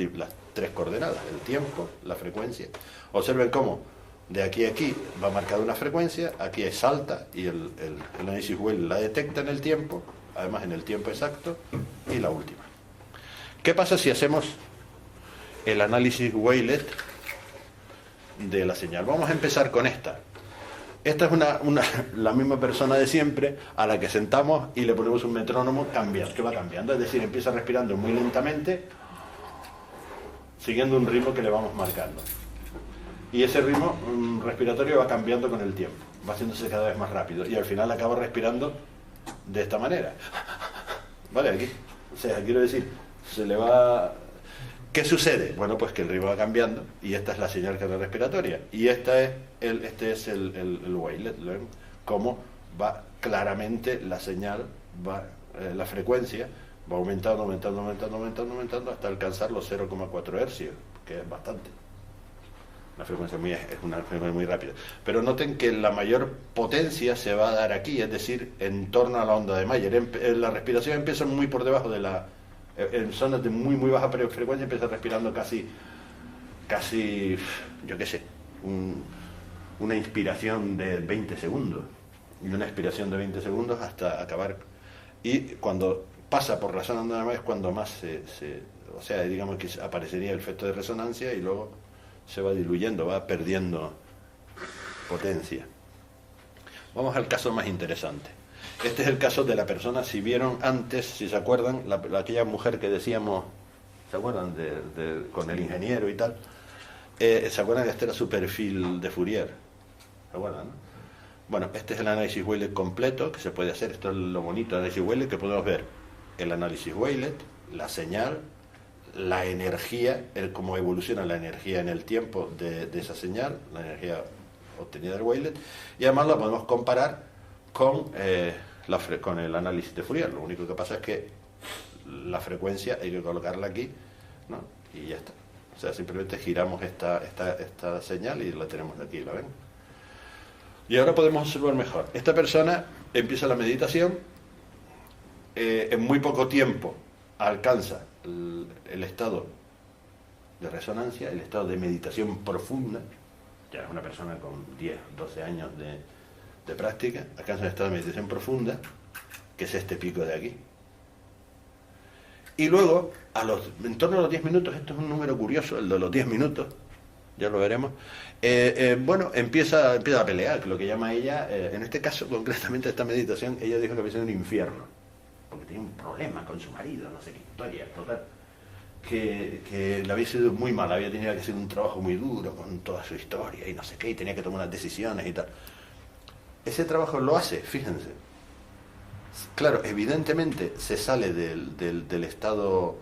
coordenadas, el tiempo, la frecuencia. Observen cómo de aquí a aquí va marcada una frecuencia, aquí es alta y el análisis Wavelet la detecta en el tiempo, además en el tiempo exacto, y la última. ¿Qué pasa si hacemos el análisis Wavelet de la señal? Vamos a empezar con esta. Esta es la misma persona de siempre a la que sentamos y le ponemos un metrónomo que va cambiando, es decir, empieza respirando muy lentamente, siguiendo un ritmo que le vamos marcando. Y ese ritmo respiratorio va cambiando con el tiempo, va haciéndose cada vez más rápido y al final acaba respirando de esta manera. ¿vale? Aquí. O sea, quiero decir, se le va... ¿Qué sucede? Bueno, pues que el ritmo va cambiando y esta es la señal respiratoria y este es el wavelet, ¿lo ven? Cómo va claramente la señal, la frecuencia va aumentando hasta alcanzar los 0,4 hercios, que es bastante. Una frecuencia es una frecuencia muy rápida. Pero noten que la mayor potencia se va a dar aquí, es decir, en torno a la onda de Mayer. La respiración empieza muy por debajo de en zonas de muy baja frecuencia, empieza respirando casi, yo qué sé, una inspiración de 20 segundos y una expiración de 20 segundos hasta acabar. Y cuando pasa por la zona de onda es cuando más o sea, digamos que aparecería el efecto de resonancia y luego se va diluyendo, va perdiendo potencia. Vamos al caso más interesante. Este es el caso de la persona, si vieron antes, si se acuerdan, aquella mujer que decíamos, ¿se acuerdan? Con el ingeniero y tal. ¿Se acuerdan que este era su perfil de Fourier? ¿Se acuerdan, no? Bueno, este es el análisis Wavelet completo que se puede hacer. Esto es lo bonito del análisis Wavelet, que podemos ver el análisis Wavelet, la señal, la energía, cómo evoluciona la energía en el tiempo de esa señal, la energía obtenida del Wavelet, y además la podemos comparar con el análisis de Fourier. Lo único que pasa es que la frecuencia hay que colocarla aquí, ¿no? Y ya está. O sea, simplemente giramos esta señal y la tenemos aquí, ¿la ven? Y ahora podemos observar mejor. Esta persona empieza la meditación, en muy poco tiempo alcanza el estado de resonancia, el estado de meditación profunda. Ya es una persona con 10, 12 años de práctica, alcanza el estado de meditación profunda, que es este pico de aquí. Y luego, en torno a los 10 minutos, esto es un número curioso, el de los 10 minutos, ya lo veremos, bueno, empieza a pelear, lo que llama ella, en este caso, concretamente esta meditación, ella dijo que había sido un infierno, porque tenía un problema con su marido, no sé qué historia, total, que le había sido muy mal, había tenido que hacer un trabajo muy duro con toda su historia y no sé qué, y tenía que tomar unas decisiones y tal. Ese trabajo lo hace, fíjense. Claro, evidentemente se sale del estado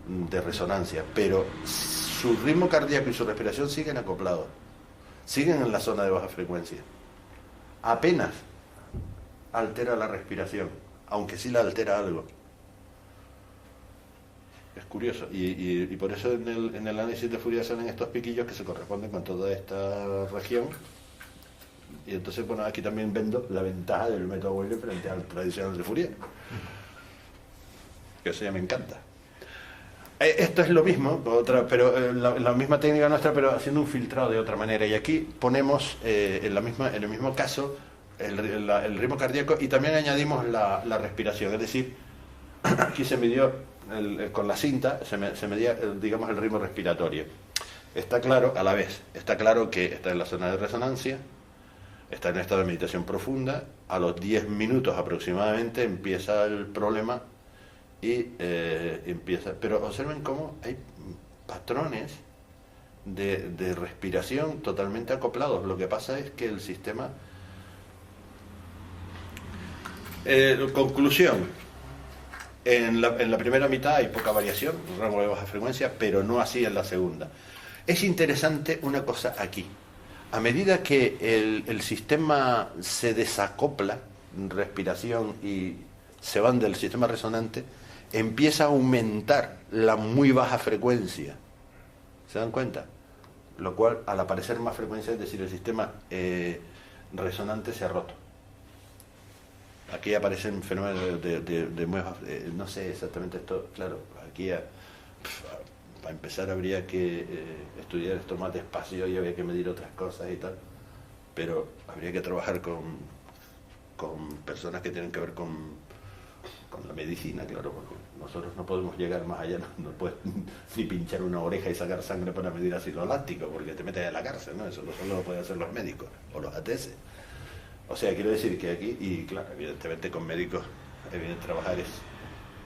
de resonancia, pero su ritmo cardíaco y su respiración siguen acoplados, siguen en la zona de baja frecuencia. Apenas altera la respiración, aunque sí la altera algo. Es curioso, y por eso en el análisis de Fourier salen estos piquillos que se corresponden con toda esta región. Y entonces, bueno, aquí también vendo la ventaja del método Wavelet frente al tradicional de Fourier, que eso ya me encanta. Esto es lo mismo, pero la misma técnica nuestra, pero haciendo un filtrado de otra manera. Y aquí ponemos en el mismo caso el ritmo cardíaco y también añadimos la respiración. Es decir, aquí se midió con la cinta, se medía, digamos, el ritmo respiratorio. Está claro, a la vez, está claro que está en la zona de resonancia, está en estado de meditación profunda. A los 10 minutos aproximadamente empieza el problema y empieza... Pero observen cómo hay patrones de respiración totalmente acoplados. Lo que pasa es que el sistema... conclusión. En la primera mitad hay poca variación, un rango de baja frecuencia, pero no así en la segunda. Es interesante una cosa aquí. A medida que el sistema se desacopla, respiración, y se van del sistema resonante, empieza a aumentar la muy baja frecuencia. ¿Se dan cuenta? Lo cual, al aparecer más frecuencia, es decir, el sistema resonante se ha roto. Aquí aparecen fenómenos de no sé exactamente esto, claro, aquí para empezar habría que estudiar esto más despacio y habría que medir otras cosas y tal, pero habría que trabajar con personas que tienen que ver con la medicina, claro, porque nosotros no podemos llegar más allá, no puedes ni pinchar una oreja y sacar sangre para medir ácido láctico, porque te metes en la cárcel, ¿no? Eso solo lo pueden hacer los médicos o los ATS. O sea, quiero decir que aquí, y claro, evidentemente con médicos, trabajar es,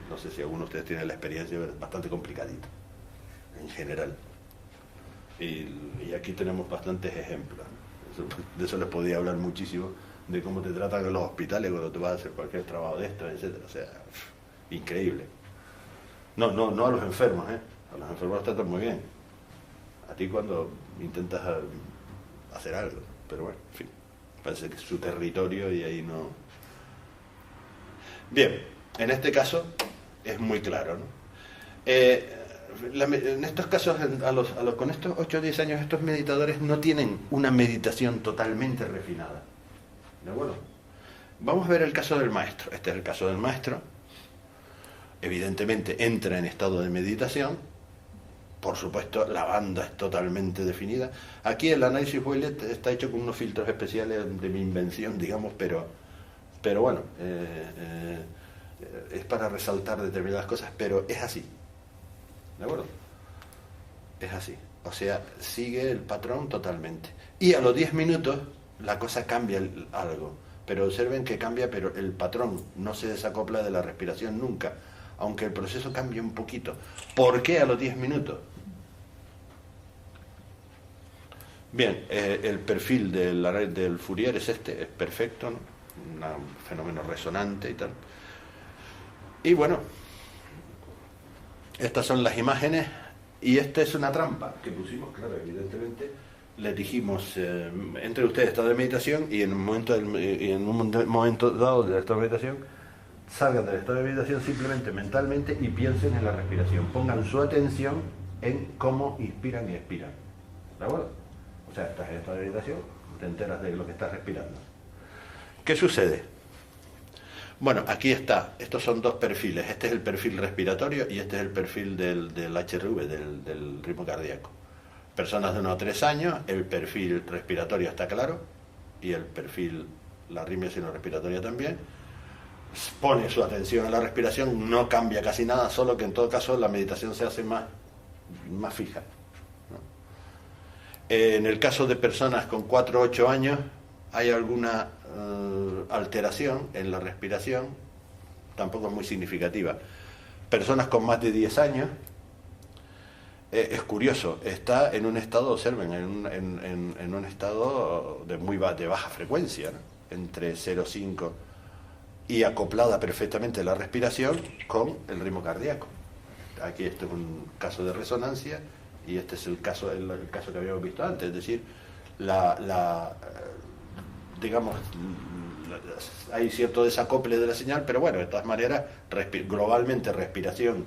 no sé si alguno de ustedes tiene la experiencia, pero es bastante complicadito, en general. Y aquí tenemos bastantes ejemplos. De eso les podía hablar muchísimo, de cómo te tratan en los hospitales cuando te vas a hacer cualquier trabajo de esto, etcétera. O sea, increíble. No a los enfermos, ¿eh? A los enfermos los tratan muy bien. A ti cuando intentas hacer algo, pero bueno, en fin, parece que es su territorio y ahí no... Bien, en este caso es muy claro, ¿no? En estos casos, con estos 8 o 10 años, estos meditadores no tienen una meditación totalmente refinada. ¿De acuerdo? Vamos a ver el caso del maestro. Este es el caso del maestro. Evidentemente entra en estado de meditación. Por supuesto, la banda es totalmente definida. Aquí el análisis Willet está hecho con unos filtros especiales de mi invención, digamos, pero bueno, es para resaltar determinadas cosas, pero es así. ¿De acuerdo? Es así. O sea, sigue el patrón totalmente. Y a los 10 minutos la cosa cambia algo. Pero observen que cambia, pero el patrón no se desacopla de la respiración nunca, aunque el proceso cambie un poquito. ¿Por qué a los 10 minutos? Bien, el perfil del Fourier es este, es perfecto, ¿no? Un fenómeno resonante y tal. Y bueno, estas son las imágenes, y esta es una trampa que pusimos, claro, evidentemente. Les dijimos, entre ustedes estado de meditación, y en un momento dado del estado de meditación, salgan del estado de meditación simplemente mentalmente y piensen en la respiración. Pongan su atención en cómo inspiran y expiran. ¿De acuerdo? O sea, estás en estado de meditación, te enteras de lo que estás respirando. ¿Qué sucede? Bueno, aquí está. Estos son dos perfiles. Este es el perfil respiratorio y este es el perfil del HRV, del ritmo cardíaco. Personas de 1 a 3 años, el perfil respiratorio está claro, y el perfil, la arritmia respiratoria también. Pone su atención en la respiración, no cambia casi nada, solo que en todo caso la meditación se hace más fija, ¿no? En el caso de personas con 4 o 8 años, hay alguna alteración en la respiración, tampoco es muy significativa. Personas con más de 10 años, es curioso, está en un estado, observen, en un estado de baja frecuencia, ¿no? Entre 0,5 y acoplada perfectamente la respiración con el ritmo cardíaco. Aquí este es un caso de resonancia y este es el caso que habíamos visto antes, es decir, digamos, hay cierto desacople de la señal, pero bueno, de todas maneras, globalmente respiración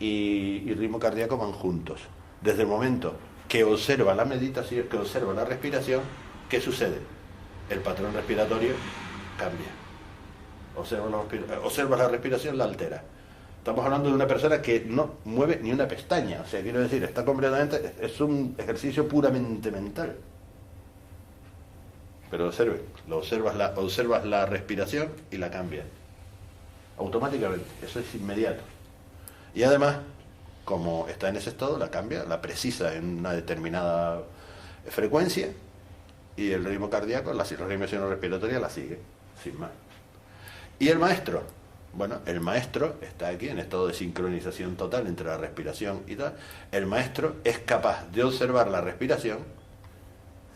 y ritmo cardíaco van juntos. Desde el momento que observa la meditación, que observa la respiración, ¿qué sucede? El patrón respiratorio cambia. Observa la respiración, la altera. Estamos hablando de una persona que no mueve ni una pestaña, o sea, quiero decir, está completamente, es un ejercicio puramente mental. Pero observas la respiración y la cambias automáticamente, eso es inmediato. Y además, como está en ese estado, la cambia, la precisa en una determinada frecuencia, y el ritmo cardíaco, la respiración respiratoria la sigue, sin más. ¿Y el maestro? Bueno, el maestro está aquí en estado de sincronización total entre la respiración y tal. El maestro es capaz de observar la respiración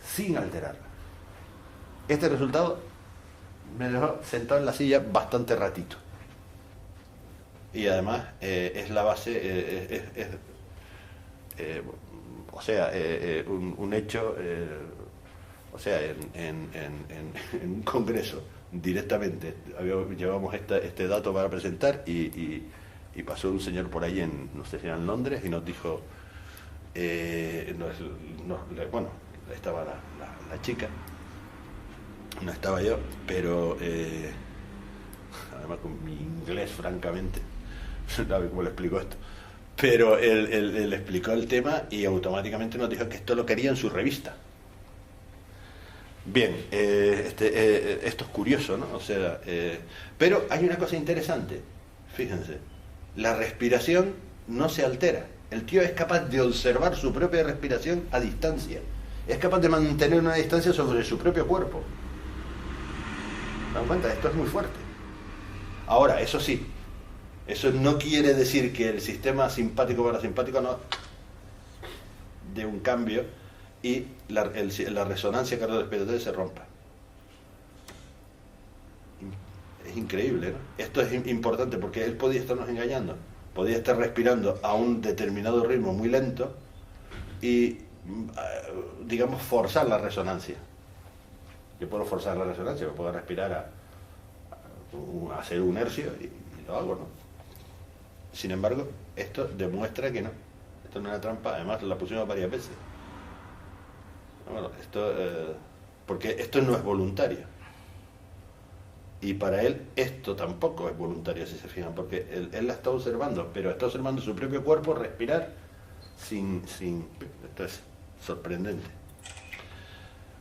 sin alterarla. Este resultado me dejó sentado en la silla bastante ratito. Y además es la base, un hecho, o sea, en un congreso directamente llevamos este dato para presentar y pasó un señor por ahí no sé si era en Londres, y nos dijo, bueno, estaba la chica, no estaba yo, pero además con mi inglés francamente, no sabe cómo le explico esto, pero él explicó el tema y automáticamente nos dijo que esto lo quería en su revista. Bien, esto es curioso, ¿no? O sea, pero hay una cosa interesante, fíjense, la respiración no se altera. El tío es capaz de observar su propia respiración a distancia, es capaz de mantener una distancia sobre su propio cuerpo. ¿Se dan cuenta? Esto es muy fuerte. Ahora, eso sí, eso no quiere decir que el sistema simpático-parasimpático no dé un cambio y la resonancia cardiorrespiratoria se rompa. Es increíble, ¿no? Esto es importante porque él podía estarnos engañando, podía estar respirando a un determinado ritmo muy lento y, digamos, forzar la resonancia. Yo puedo forzar la resonancia, me puedo respirar a hacer un hercio y lo hago, ¿no? Sin embargo, esto demuestra que no. Esto no es una trampa, además la pusimos varias veces. Bueno, porque esto no es voluntario. Y para él esto tampoco es voluntario, si se fijan, porque él la está observando, pero está observando su propio cuerpo respirar sin... Esto es sorprendente.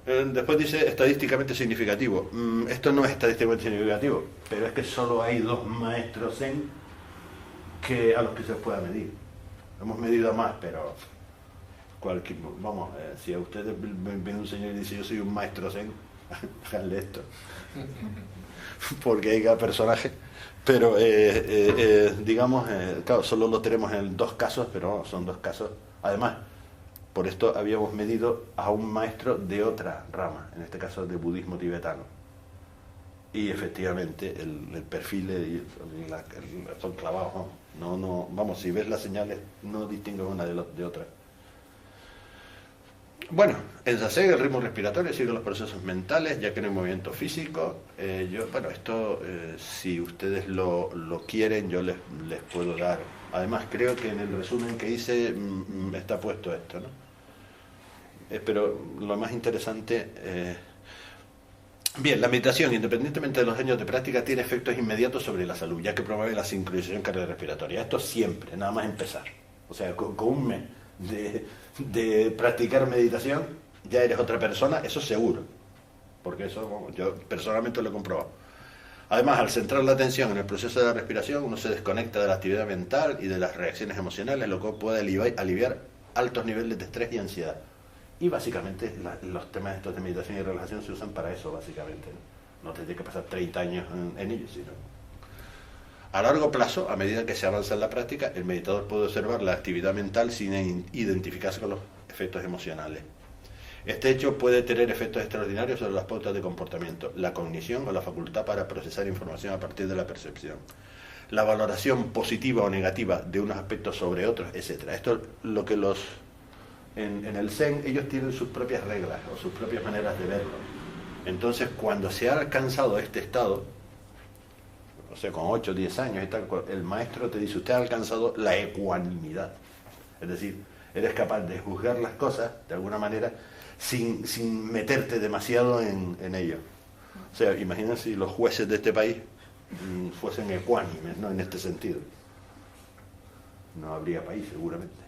Después dice estadísticamente significativo. Esto no es estadísticamente significativo, pero es que solo hay 2 maestros Zen a los que se pueda medir. Hemos medido a más, pero vamos, si a ustedes viene un señor y dice yo soy un maestro Zen, háganle esto. Porque hay cada personaje. Pero digamos, claro, solo lo tenemos en 2 casos, pero no, son 2 casos. Además, por esto habíamos medido a un maestro de otra rama, en este caso de budismo tibetano. Y efectivamente el perfil son clavados, vamos, si ves las señales no distingues una de otra. Bueno, en Zazen el ritmo respiratorio sigue los procesos mentales, ya que no hay movimiento físico. Esto si ustedes lo quieren yo les puedo dar. Además creo que en el resumen que hice está puesto esto, ¿no? Pero lo más interesante... Bien, la meditación, independientemente de los años de práctica, tiene efectos inmediatos sobre la salud, ya que promueve la sincronización cardiorrespiratoria. Esto siempre, nada más empezar. O sea, con un mes de practicar meditación, ya eres otra persona, eso seguro. Porque eso yo personalmente lo he comprobado. Además, al centrar la atención en el proceso de la respiración, uno se desconecta de la actividad mental y de las reacciones emocionales, lo cual puede aliviar altos niveles de estrés y ansiedad. Y básicamente los temas estos de meditación y relajación se usan para eso, básicamente. No te tienes que pasar 30 años en ellos, sino... A largo plazo, a medida que se avanza en la práctica, el meditador puede observar la actividad mental sin identificarse con los efectos emocionales. Este hecho puede tener efectos extraordinarios sobre las pautas de comportamiento, la cognición o la facultad para procesar información a partir de la percepción, la valoración positiva o negativa de unos aspectos sobre otros, etc. Esto es lo que en el Zen ellos tienen sus propias reglas o sus propias maneras de verlo. Entonces, cuando se ha alcanzado este estado, o sea, con 8 o 10 años y tal, el maestro te dice, usted ha alcanzado la ecuanimidad. Es decir, eres capaz de juzgar las cosas, de alguna manera, sin meterte demasiado en ello. O sea, imagínense si los jueces de este país fuesen ecuánimes, ¿no? En este sentido. No habría país, seguramente.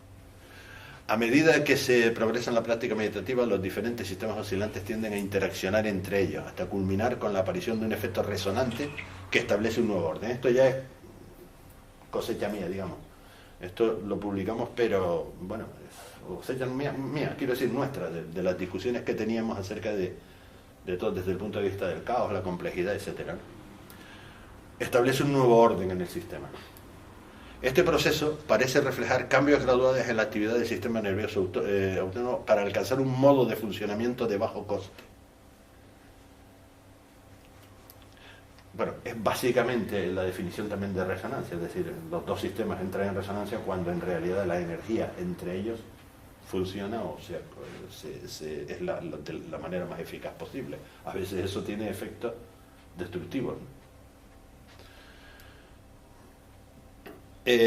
A medida que se progresa en la práctica meditativa, los diferentes sistemas oscilantes tienden a interaccionar entre ellos, hasta culminar con la aparición de un efecto resonante que establece un nuevo orden. Esto ya es cosecha mía, digamos. Esto lo publicamos, pero, bueno, es cosecha mía, quiero decir nuestra, de las discusiones que teníamos acerca de todo, desde el punto de vista del caos, la complejidad, etc. Establece un nuevo orden en el sistema. Este proceso parece reflejar cambios graduales en la actividad del sistema nervioso autónomo para alcanzar un modo de funcionamiento de bajo coste. Bueno, es básicamente la definición también de resonancia, es decir, los 2 sistemas entran en resonancia cuando en realidad la energía entre ellos funciona, o sea, es de la manera más eficaz posible. A veces eso tiene efectos destructivos, ¿no?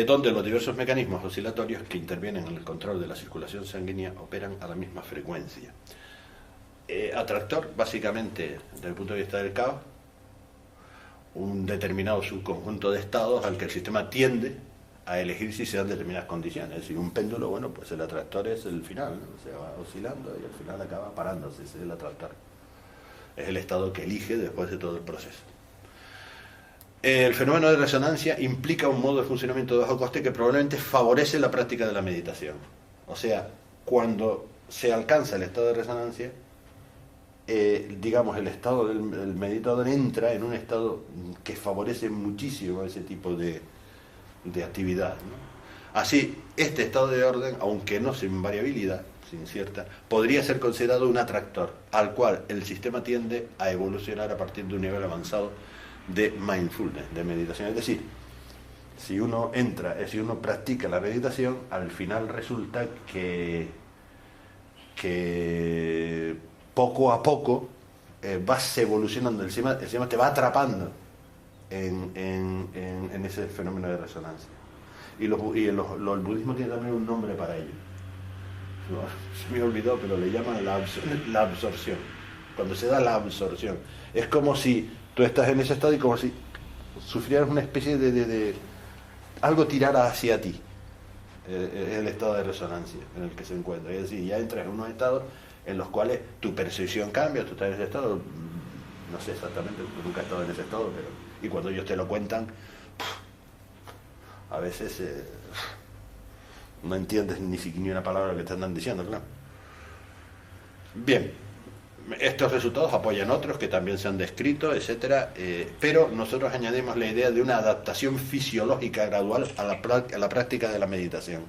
Donde los diversos mecanismos oscilatorios que intervienen en el control de la circulación sanguínea operan a la misma frecuencia. Atractor, básicamente, desde el punto de vista del caos, un determinado subconjunto de estados al que el sistema tiende a elegir si se dan determinadas condiciones. Es decir, un péndulo, bueno, pues el atractor es el final, ¿no? Se va oscilando y al final acaba parándose, ese es el atractor. Es el estado que elige después de todo el proceso. El fenómeno de resonancia implica un modo de funcionamiento de bajo coste que probablemente favorece la práctica de la meditación. O sea, cuando se alcanza el estado de resonancia, digamos, el estado del meditador entra en un estado que favorece muchísimo ese tipo de actividad, ¿no? Así, este estado de orden, aunque no sin variabilidad, sin cierta, podría ser considerado un atractor, al cual el sistema tiende a evolucionar a partir de un nivel avanzado de mindfulness, de meditación. Es decir, si uno practica la meditación, al final resulta que poco a poco vas evolucionando, encima te va atrapando en ese fenómeno de resonancia. Y el budismo tiene también un nombre para ello. Se me olvidó, pero le llaman la absorción. Cuando se da la absorción, es como si tú estás en ese estado y como si sufrieras una especie de algo tirara hacia ti. El estado de resonancia en el que se encuentra. Es decir, ya entras en unos estados en los cuales tu percepción cambia, tú estás en ese estado, no sé exactamente, nunca he estado en ese estado, pero y cuando ellos te lo cuentan, a veces no entiendes ni una palabra que te andan diciendo, claro. Bien, estos resultados apoyan otros que también se han descrito, etcétera, pero nosotros añadimos la idea de una adaptación fisiológica gradual a la práctica de la meditación.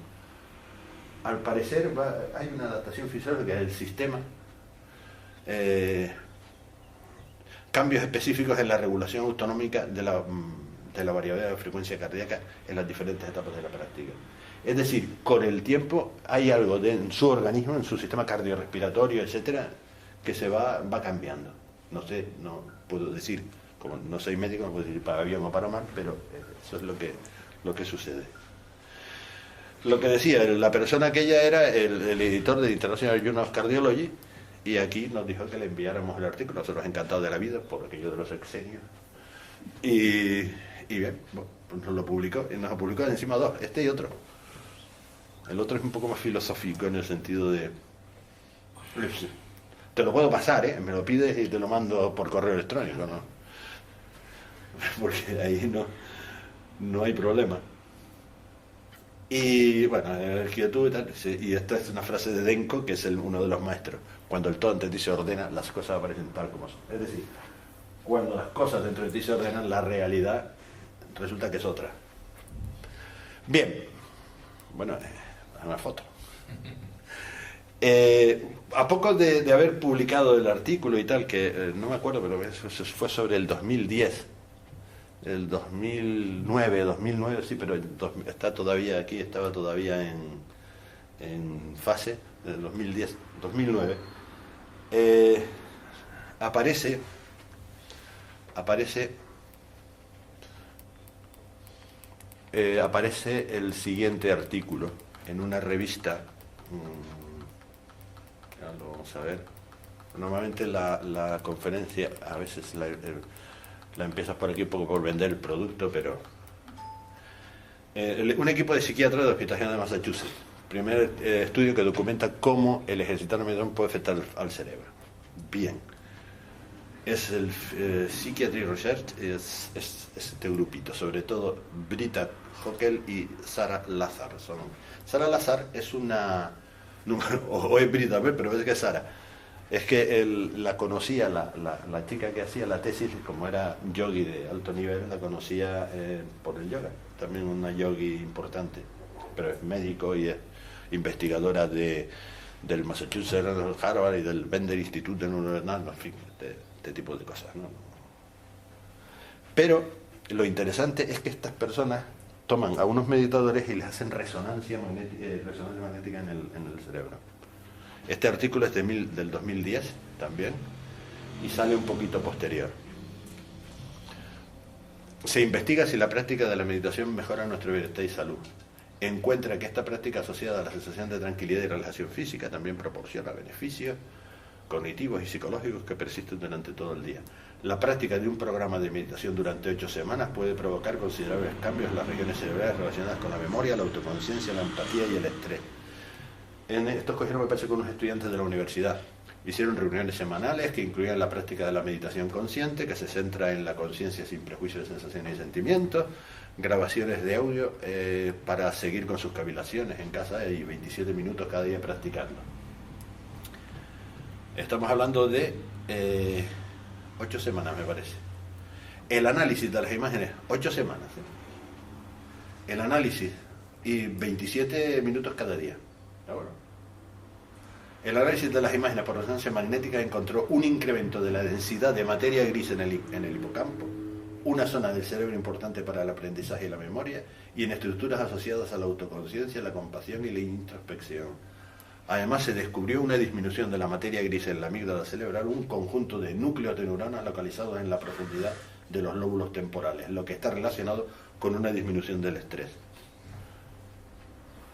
Al parecer hay una adaptación fisiológica del sistema, cambios específicos en la regulación autonómica de la variabilidad de frecuencia cardíaca en las diferentes etapas de la práctica. Es decir, con el tiempo hay algo en su organismo, en su sistema cardiorrespiratorio, etcétera, que se va cambiando. No sé, no puedo decir, como no soy médico, no puedo decir para bien o para mal, pero eso es lo que sucede. Lo que decía, la persona aquella era el editor de International Journal of Cardiology, y aquí nos dijo que le enviáramos el artículo. Nosotros encantados de la vida por aquello de los exenios. Y bien, bueno, pues nos lo publicó, y nos lo publicó encima dos, este y otro. El otro es un poco más filosófico en el sentido de... Te lo puedo pasar, me lo pides y te lo mando por correo electrónico, ¿no? Porque ahí no hay problema. Y bueno, el quietud y tal, sí, y esta es una frase de Denko, que es uno de los maestros. Cuando el todo ante ti se ordena, las cosas aparecen tal como son. Es decir, cuando las cosas dentro de ti se ordenan, la realidad resulta que es otra. Bien, bueno, una foto. A poco de haber publicado el artículo y tal, que no me acuerdo, pero eso fue sobre el 2010, el 2009, sí, pero está todavía aquí, estaba todavía en fase, del 2009, aparece el siguiente artículo en una revista. Lo vamos a ver. Normalmente la conferencia a veces la empiezas por aquí un poco por vender el producto, pero un equipo de psiquiatras del Hospital General de Massachusetts, primer estudio que documenta cómo el ejercitar la meditación puede afectar al cerebro. Bien, es el Psychiatry Research, es este grupito, sobre todo Britta Hockel y Sarah Lazar. Sarah Lazar es una, o es Britta, pero es que es Sarah. Es que la conocía, la chica que hacía la tesis, como era yogi de alto nivel, la conocía por el yoga. También una yogi importante, pero es médico y es investigadora del Massachusetts Harvard y del Bender Institute de Neuronal, en fin, este tipo de cosas, ¿no? Pero lo interesante es que estas personas toman a unos meditadores y les hacen resonancia magnética en el cerebro. Este artículo es del 2010 también y sale un poquito posterior. Se investiga si la práctica de la meditación mejora nuestro bienestar y salud. Encuentra que esta práctica asociada a la sensación de tranquilidad y relajación física también proporciona beneficios cognitivos y psicológicos que persisten durante todo el día. La práctica de un programa de meditación durante 8 semanas puede provocar considerables cambios en las regiones cerebrales relacionadas con la memoria, la autoconciencia, la empatía y el estrés. Estos cogieron, me parece, con unos estudiantes de la universidad. Hicieron reuniones semanales que incluían la práctica de la meditación consciente, que se centra en la conciencia sin prejuicios de sensaciones y sentimientos, grabaciones de audio para seguir con sus cavilaciones en casa y 27 minutos cada día practicando. Estamos hablando de 8 semanas, me parece. El análisis de las imágenes, 8 semanas. El análisis y 27 minutos cada día. Bueno. El análisis de las imágenes por resonancia magnética encontró un incremento de la densidad de materia gris en el hipocampo, una zona del cerebro importante para el aprendizaje y la memoria, y en estructuras asociadas a la autoconciencia, la compasión y la introspección. Además, se descubrió una disminución de la materia gris en la amígdala cerebral, un conjunto de núcleos de neuronas localizados en la profundidad de los lóbulos temporales, lo que está relacionado con una disminución del estrés.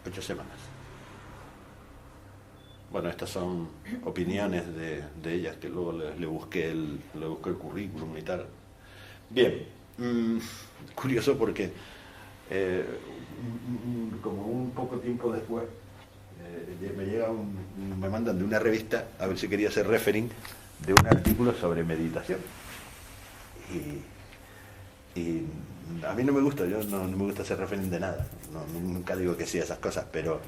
8 semanas. Bueno, estas son opiniones de ellas, que luego le busqué el currículum y tal. Bien, curioso porque como un poco tiempo después me mandan de una revista a ver si quería hacer referring de un artículo sobre meditación. Y a mí no me gusta, yo no me gusta hacer referring de nada, nunca digo que sí a esas cosas, pero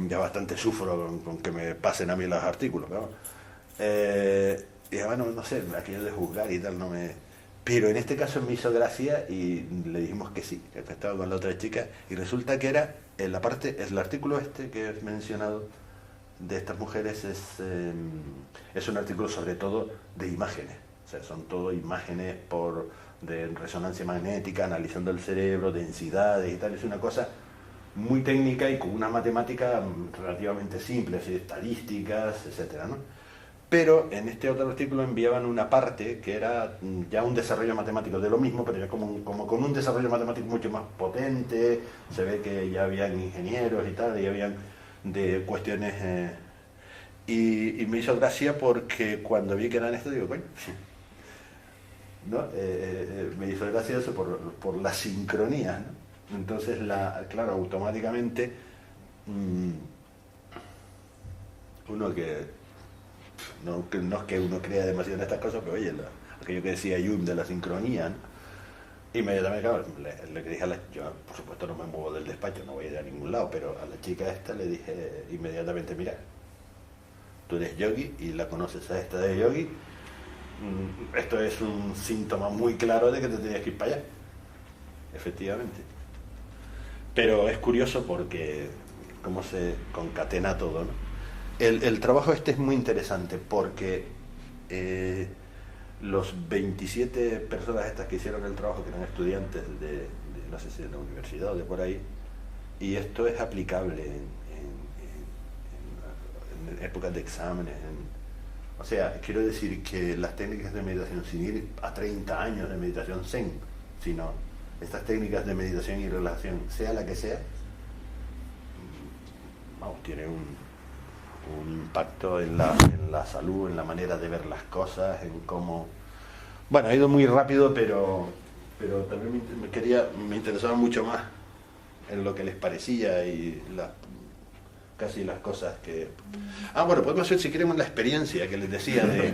ya bastante sufro con que me pasen a mí los artículos, ¿no? Y bueno, no sé, aquello de juzgar y tal no me... Pero en este caso me hizo gracia y le dijimos que sí, que estaba con la otra chica, y resulta que era en la parte, el artículo este que he mencionado de estas mujeres es un artículo sobre todo de imágenes, o sea, son todo imágenes de resonancia magnética, analizando el cerebro, densidades y tal, es una cosa muy técnica y con una matemática relativamente simple, así, estadísticas, etcétera, ¿no? Pero en este otro artículo enviaban una parte que era ya un desarrollo matemático de lo mismo, pero ya como con un desarrollo matemático mucho más potente. Se ve que ya habían ingenieros y tal, y habían de cuestiones... y me hizo gracia porque cuando vi que eran esto, digo, coño, ¿no? Me hizo gracia eso por la sincronía, ¿no? Entonces, claro, automáticamente uno que... No es que uno crea demasiado en estas cosas, pero oye, aquello que decía Jung de la sincronía, ¿no? Inmediatamente, claro, le dije yo por supuesto no me muevo del despacho, no voy a ir a ningún lado, pero a la chica esta le dije inmediatamente, mira, tú eres yogi y la conoces a esta de yogi, esto es un síntoma muy claro de que te tenías que ir para allá, efectivamente. Pero es curioso porque cómo se concatena todo, ¿no? El trabajo este es muy interesante porque los 27 personas estas que hicieron el trabajo, que eran estudiantes no sé si de la universidad o de por ahí, y esto es aplicable en épocas de exámenes. O sea, quiero decir que las técnicas de meditación, sin ir a 30 años de meditación zen, sino estas técnicas de meditación y relajación, sea la que sea, vamos, tiene un impacto en la salud, en la manera de ver las cosas, en cómo... Bueno, ha ido muy rápido, pero también me interesaba mucho más en lo que les parecía y casi las cosas que... bueno, podemos hacer, si queremos, la experiencia que les decía de...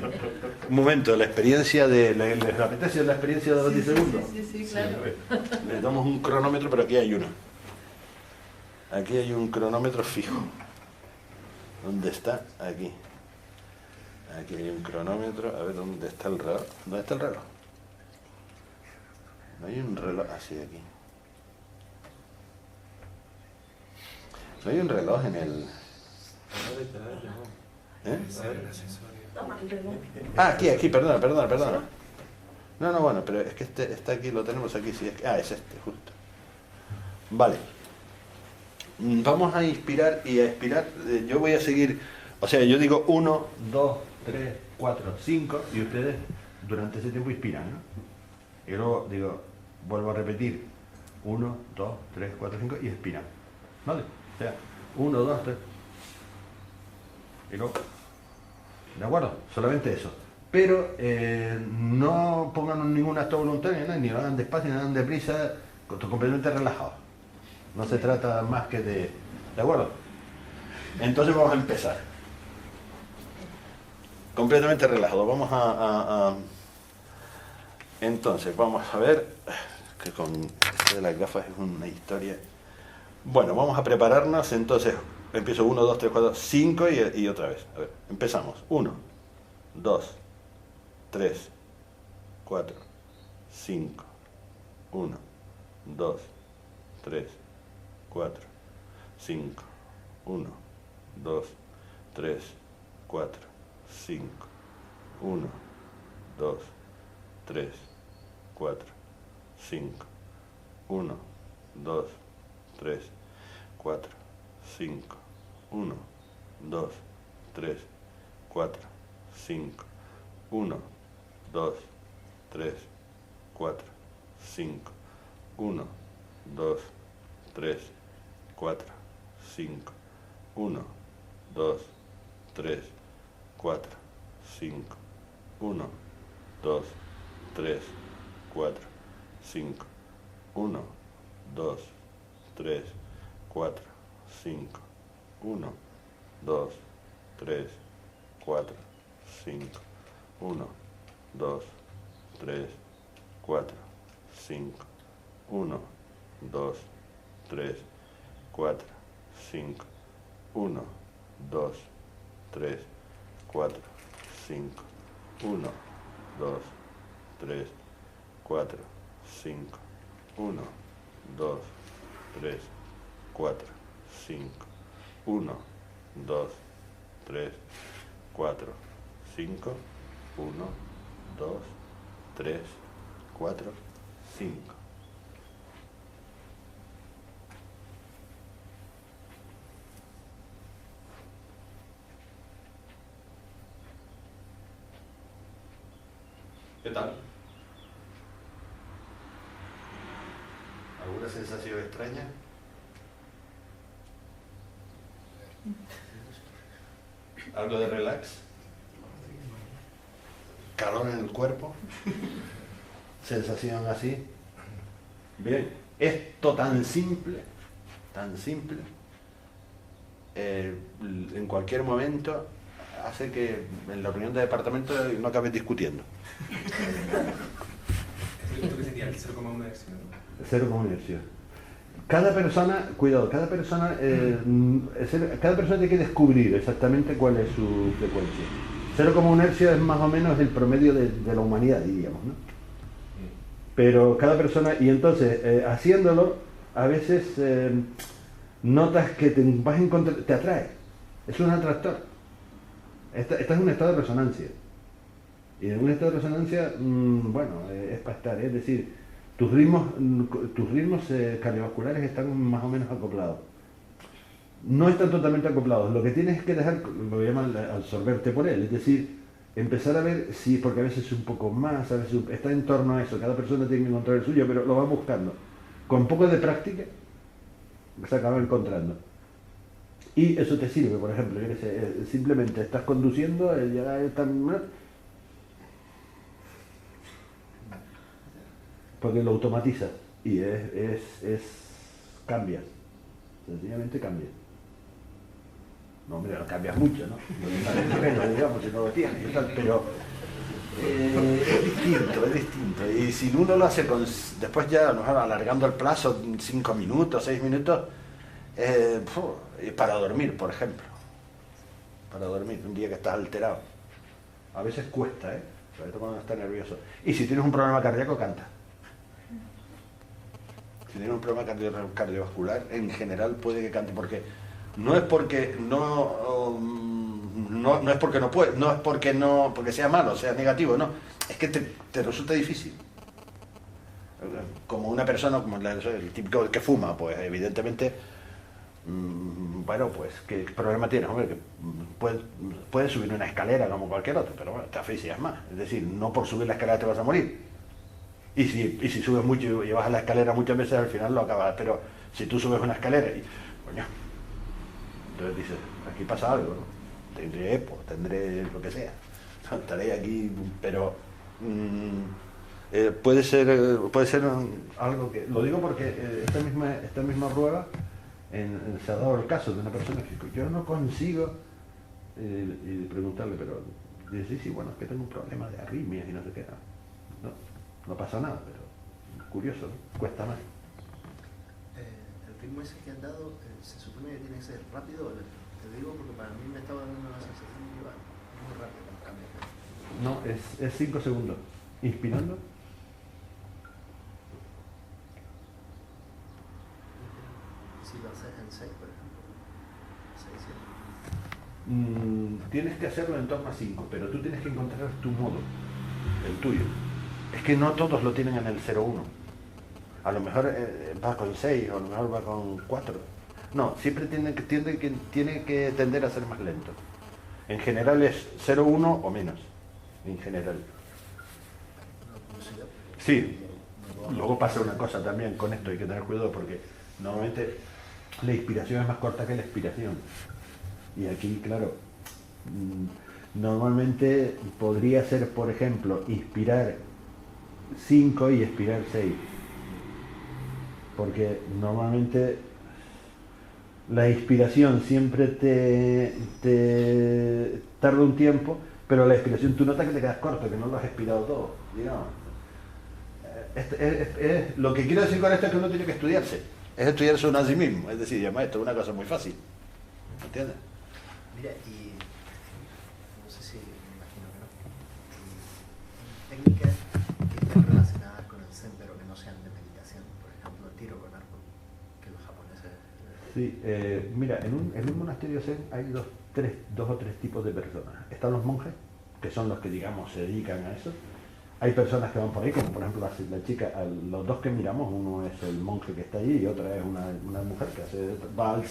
Un momento, la experiencia de... ¿Les apetece la experiencia de los 10 segundos? Sí, claro. Le damos un cronómetro, pero aquí hay uno. Aquí hay un cronómetro fijo. ¿Dónde está? Aquí. Aquí hay un cronómetro. A ver, ¿dónde está el reloj? ¿Dónde está el reloj? No hay un reloj así aquí. No hay un reloj en el... ¿Eh? Aquí, perdona. No, bueno, pero es que este está aquí, lo tenemos aquí. Sí, es este, justo. Vale. Vamos a inspirar y a expirar. Yo voy a seguir, o sea, yo digo 1, 2, 3, 4, 5 y ustedes durante ese tiempo inspiran, ¿no? Y luego digo, vuelvo a repetir, 1, 2, 3, 4, 5 y expiran, ¿vale? O sea, 1, 2, 3 y luego, ¿de acuerdo? Solamente eso. Pero no pongan ningún acto voluntario, ¿no? Ni lo hagan despacio, ni lo hagan deprisa, completamente relajados. No se trata más que ¿de acuerdo? Entonces vamos a empezar. Completamente relajado. Vamos Entonces, vamos a ver, que con esto de las gafas es una historia. Bueno, vamos a prepararnos. Entonces, empiezo 1, 2, 3, 4, 5 y otra vez. A ver, empezamos. 1, 2, 3, 4, 5. 1, 2, 3, 4, 5, 1, 2, 3, 4, 5, 1, 2, 3, 4, 5, 1, 2, 3, 4, 5, 1, 2, 3, 4, 5, 1, 2, 3, 4, 5, 1, 2, 3, 4, 5, 1, 2, 3, 4, 5, 1, 2, 3, 4, 5, 1, 2, 3, 4, 5, 1, 2, 3, 4, 5, 1, 2, 3, 4, 5, 1, 2, 3, 4, 5, 1, 2, 3, 4, 5, 1, 2, 3, 4, 5, 1, 2, 3, 4, 5, 1, 2, 3, 4, 5, 1, 2, 3, 4, 5. ¿Qué tal? ¿Alguna sensación extraña? ¿Algo de relax? ¿Calor en el cuerpo? ¿Sensación así? Bien, esto tan simple, en cualquier momento hace que en la reunión de departamento no acabes discutiendo. ¿Esto qué sería? ¿El 0,1 hercio? 0,1 hercio. Cada persona, cuidado, cada persona tiene que descubrir exactamente cuál es su frecuencia. 0,1 hercio es más o menos el promedio de la humanidad, diríamos, ¿no? Pero cada persona, y entonces haciéndolo, a veces notas que te vas a encontrar, te atrae. Es un atractor. Estás en un estado de resonancia. Y en un estado de resonancia, bueno, es para estar, es decir, tus ritmos cardiovasculares están más o menos acoplados. No están totalmente acoplados. Lo que tienes es que dejar, lo llaman absorberte por él, es decir, empezar a ver si, porque a veces es un poco más, a veces está en torno a eso, cada persona tiene que encontrar el suyo, pero lo va buscando. Con un poco de práctica se acaba encontrando. Y eso te sirve, por ejemplo, yo qué sé, simplemente estás conduciendo, ya están, porque lo automatizas y cambias, sencillamente cambias. No, hombre, no cambias mucho, ¿no? Menos, digamos, si no lo tienes, pero es distinto. Y si uno lo hace después ya, alargando el plazo, 5 minutos, 6 minutos, para dormir, por ejemplo. Para dormir, un día que estás alterado. A veces cuesta, sobre todo cuando estás nervioso. Y si tienes un problema cardíaco, canta. Si tienes un problema cardiovascular, en general puede que cante, porque no es porque no es porque no puede, no es porque sea malo, sea negativo, no, es que te resulta difícil. Como una persona, como el típico que fuma, pues evidentemente, bueno, pues ¿qué problema tienes? Hombre, que puedes subir una escalera como cualquier otro, pero bueno, te asfixias más. Es decir, no por subir la escalera te vas a morir. Y si subes mucho y vas a la escalera muchas veces, al final lo acabas. Pero si tú subes una escalera y, coño, entonces dices, aquí pasa algo, ¿no? Tendré EPO, tendré lo que sea. Estaré aquí, pero puede ser algo que... Lo digo porque esta misma prueba se ha dado el caso de una persona que yo no consigo y preguntarle, pero dice, sí, bueno, es que tengo un problema de arritmias y no sé qué. No pasa nada, pero curioso, ¿no? Cuesta más. El ritmo ese que han dado se supone que tiene que ser rápido o lento. Te digo porque para mí me estaba dando una sensación de que iba muy rápido el cambio. No, es 5 segundos. Inspirando. Si lo haces en 6, por ejemplo. 6, 7. Tienes que hacerlo en torno a 5, pero tú tienes que encontrar tu modo, el tuyo. Es que no todos lo tienen en el 0,1. A lo mejor va con 6, o a lo mejor va con 4. No, siempre tiene que tender a ser más lento. En general es 0,1 o menos. En general. Sí. Luego pasa una cosa también con esto, hay que tener cuidado porque normalmente la inspiración es más corta que la expiración. Y aquí, claro, normalmente podría ser, por ejemplo, inspirar 5 y expirar 6. Porque normalmente la inspiración siempre te tarda un tiempo, pero la expiración tú notas que te quedas corto, que no lo has expirado todo, digamos. Lo que quiero decir con esto es que uno tiene que estudiarse, es estudiarse uno a sí mismo, es decir, maestro, es una cosa muy fácil, ¿entiendes? Mira, y no sé si, me imagino que no, técnicas que estén relacionadas con el Zen, pero que no sean de meditación, por ejemplo, el tiro con arco, que los japoneses... Sí, mira, en un monasterio Zen hay dos o tres tipos de personas. Están los monjes, que son los que, digamos, se dedican a eso. Hay personas que van por ahí, como por ejemplo la chica, los dos que miramos, uno es el monje que está allí y otra es una mujer que va al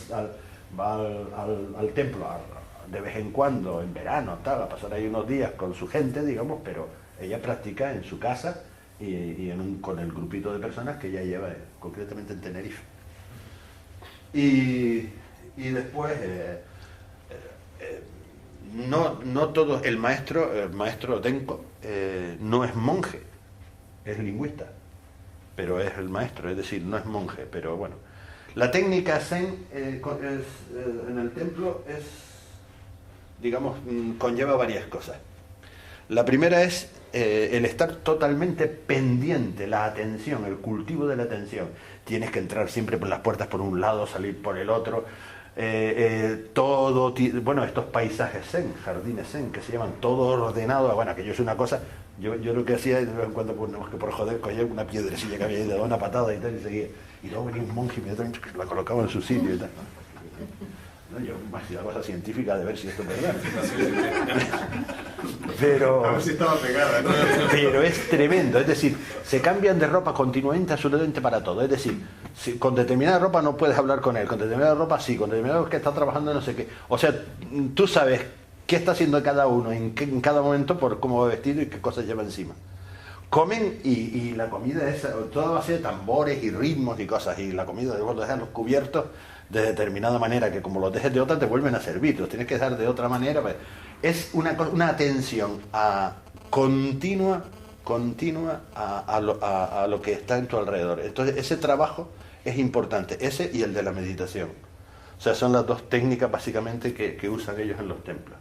templo de vez en cuando, en verano, tal, a pasar ahí unos días con su gente, digamos, pero ella practica en su casa y con el grupito de personas que ella lleva, concretamente en Tenerife. Y después, no todo, el maestro Denko no es monje, es lingüista, pero es el maestro, es decir, no es monje, pero bueno. La técnica Zen en el templo es, digamos, conlleva varias cosas. La primera es el estar totalmente pendiente, la atención, el cultivo de la atención. Tienes que entrar siempre por las puertas por un lado, salir por el otro. Bueno, estos paisajes Zen, jardines Zen, que se llaman todo ordenado. Bueno, aquello es una cosa. Yo lo que hacía de vez en cuando, pues, que por joder, cogía una piedrecilla que había ahí, daba una patada y tal, y seguía. Y luego venía un monje y inmediatamente la colocaba en su sitio y tal. No, yo hacía cosa científica de ver si esto es verdad. Pero, a ver si estaba pegada, ¿no? Pero es tremendo, es decir, se cambian de ropa continuamente, absolutamente para todo. Es decir, si con determinada ropa no puedes hablar con él, con determinada ropa sí, con determinada que está trabajando no sé qué. O sea, tú sabes qué está haciendo cada uno en cada momento por cómo va vestido y qué cosas lleva encima. Comen y la comida es toda base de tambores y ritmos y cosas, y la comida debo dejar los cubiertos de determinada manera, que como los dejes de otra te vuelven a servir, los tienes que dejar de otra manera. Es una atención continua a lo que está en tu alrededor. Entonces ese trabajo es importante, ese y el de la meditación. O sea, son las dos técnicas básicamente que usan ellos en los templos.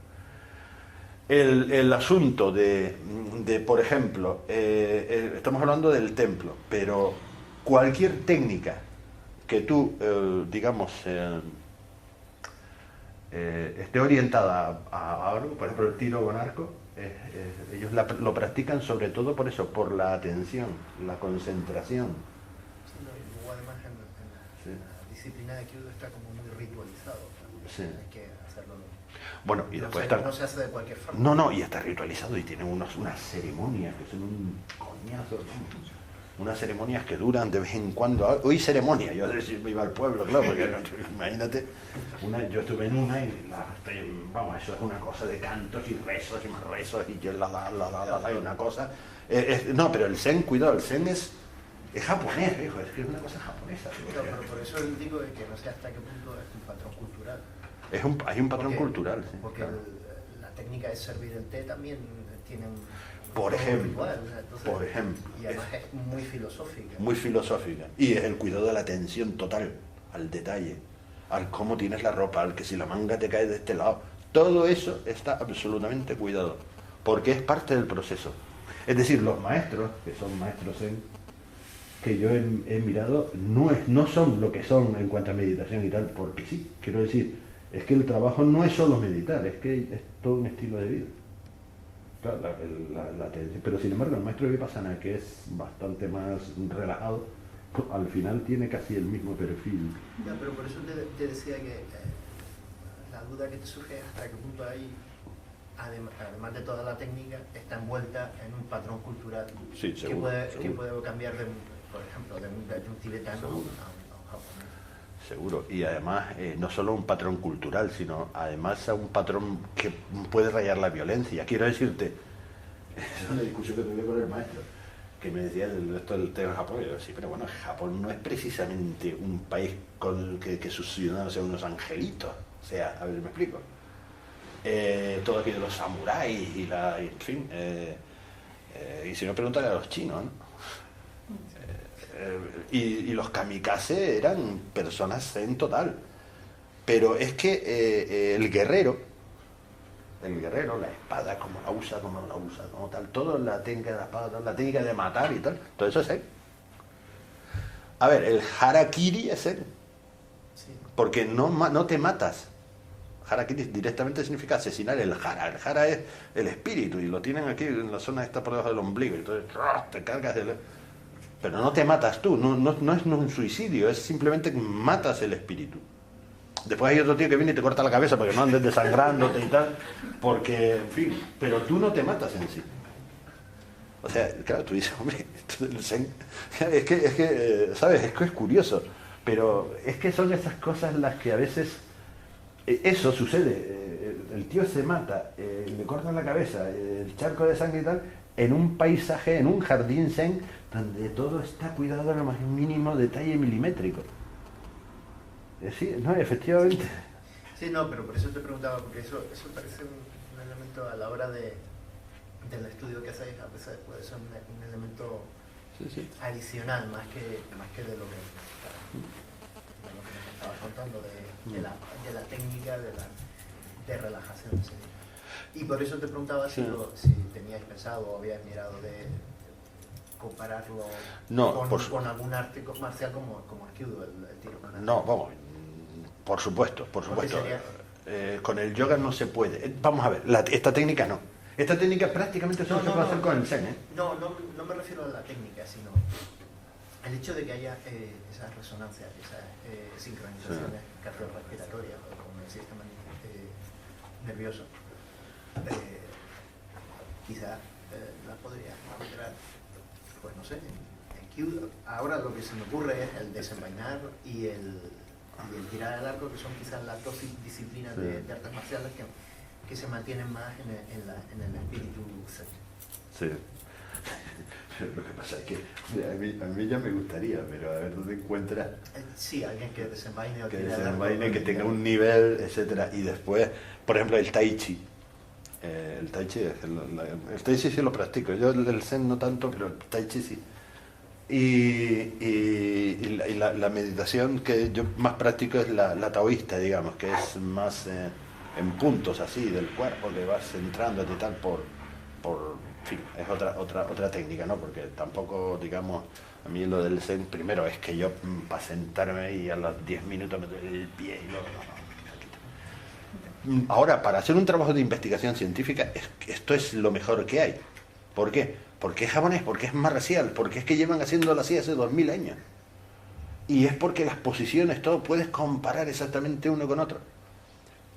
El asunto de por ejemplo, estamos hablando del templo, pero cualquier técnica que tú, digamos, esté orientada a algo, por ejemplo el tiro con arco, ellos lo practican sobre todo por eso, por la atención, la concentración. Sí, no, y luego además en la disciplina de Kyudo está como muy ritualizado. Sí. Hay que hacerlo. Bueno, y después no se hace de cualquier forma. No, y está ritualizado y tiene unas ceremonias que son un coñazo. Unas ceremonias que duran de vez en cuando. Hoy ceremonia, yo me iba al pueblo, claro, porque imagínate, yo estuve en una y vamos, eso es una cosa de cantos y rezos y más rezos y hay una cosa. No, pero el Zen, cuidado, el Zen es japonés, hijo, es que es una cosa japonesa. Pero por eso digo que no sé hasta qué punto es un patrón cultural. Hay un patrón cultural, sí. Porque claro. la técnica de servir el té también tiene un por ejemplo, ritual, o sea, entonces, por ejemplo. Y además es muy filosófica. Muy filosófica. Y es el cuidado de la atención total, al detalle, al cómo tienes la ropa, al que si la manga te cae de este lado. Todo eso está absolutamente cuidado, porque es parte del proceso. Es decir, los maestros, que son maestros Zen, que yo he mirado, no son lo que son en cuanto a meditación y tal, porque sí, quiero decir, es que el trabajo no es solo meditar, es que es todo un estilo de vida. Claro, pero sin embargo el maestro de Vipassana, que es bastante más relajado, al final tiene casi el mismo perfil. Ya, pero por eso te decía que la duda que te surge es hasta qué punto hay además de toda la técnica, está envuelta en un patrón cultural Sí, que, seguro, puede, seguro. que puede cambiar, por ejemplo, de un tibetano a Seguro. un japonés. Seguro, y además no solo un patrón cultural, sino además a un patrón que puede rayar la violencia. Quiero decirte, es una discusión que tuve con el maestro, que me decía esto del tema de Japón, y yo, sí, pero bueno, Japón no es precisamente un país con que sus ciudadanos sean unos angelitos. O sea, a ver, me explico. Todo aquello de los samuráis y en fin, y si no, pregúntale a los chinos, ¿no? Y los kamikaze eran personas zen total. Pero es que el guerrero, la espada, como la usa, como no la usa, como tal, toda la técnica de la espada, la técnica de matar y tal, todo eso es zen. A ver, el harakiri es zen, Sí. porque no te matas. Harakiri directamente significa asesinar el hara. El hara es el espíritu y lo tienen aquí en la zona esta por debajo del ombligo. Entonces te cargas del... Pero no te matas tú, no es un suicidio, es simplemente que matas el espíritu. Después hay otro tío que viene y te corta la cabeza para que no andes desangrándote y tal, porque, en fin, pero tú no te matas en sí. O sea, claro, tú dices, hombre, esto del zen, es que, ¿sabes? Es que es curioso, pero es que son esas cosas las que a veces, eso sucede, el tío se mata, le cortan la cabeza, el charco de sangre y tal, en un paisaje, en un jardín zen, donde todo está cuidado en lo más mínimo detalle milimétrico. Sí, no, efectivamente. Sí, no, pero por eso te preguntaba, porque eso parece un elemento a la hora del estudio que hacéis, a veces puede ser un elemento Sí. adicional, más que de lo que me estabas contando, de la técnica, de relajación. Sí. Y por eso te preguntaba si teníais pensado o habías mirado de compararlo con algún arte marcial como el Kyudo, el tiro con el... No, vamos, por supuesto. Con el yoga no se puede. Vamos a ver, esta técnica no. Esta técnica prácticamente solo se puede hacer con el zen, ¿eh? No me refiero a la técnica, sino el hecho de que haya esas resonancias, esas sincronizaciones cardiorrespiratorias con el sistema nervioso. Quizás las podrías encontrar, pues no sé, en Kyudo. Ahora lo que se me ocurre es el desenvainar y el tirar al arco, que son quizás las dos disciplinas de artes marciales que se mantienen más en el espíritu zen. Sí. Lo que pasa es que a mí ya me gustaría, pero a ver dónde encuentras Sí, alguien que desenvaine o que tire al arco. desenvaine, que tenga un nivel, etcétera. Y después, por ejemplo, el tai chi. El tai chi sí lo practico. Yo el zen no tanto, pero el tai chi sí. Y la meditación que yo más practico es la taoísta, digamos, que es más en puntos así del cuerpo, que vas centrándote y tal en fin, es otra técnica, ¿no? Porque tampoco, digamos, a mí lo del zen, primero es que yo para sentarme y a los 10 minutos me duele el pie y luego no. Ahora, para hacer un trabajo de investigación científica, esto es lo mejor que hay. ¿Por qué? Porque es japonés, porque es marcial, porque es que llevan haciéndolo así hace 2000 años. Y es porque las posiciones, todo, puedes comparar exactamente uno con otro.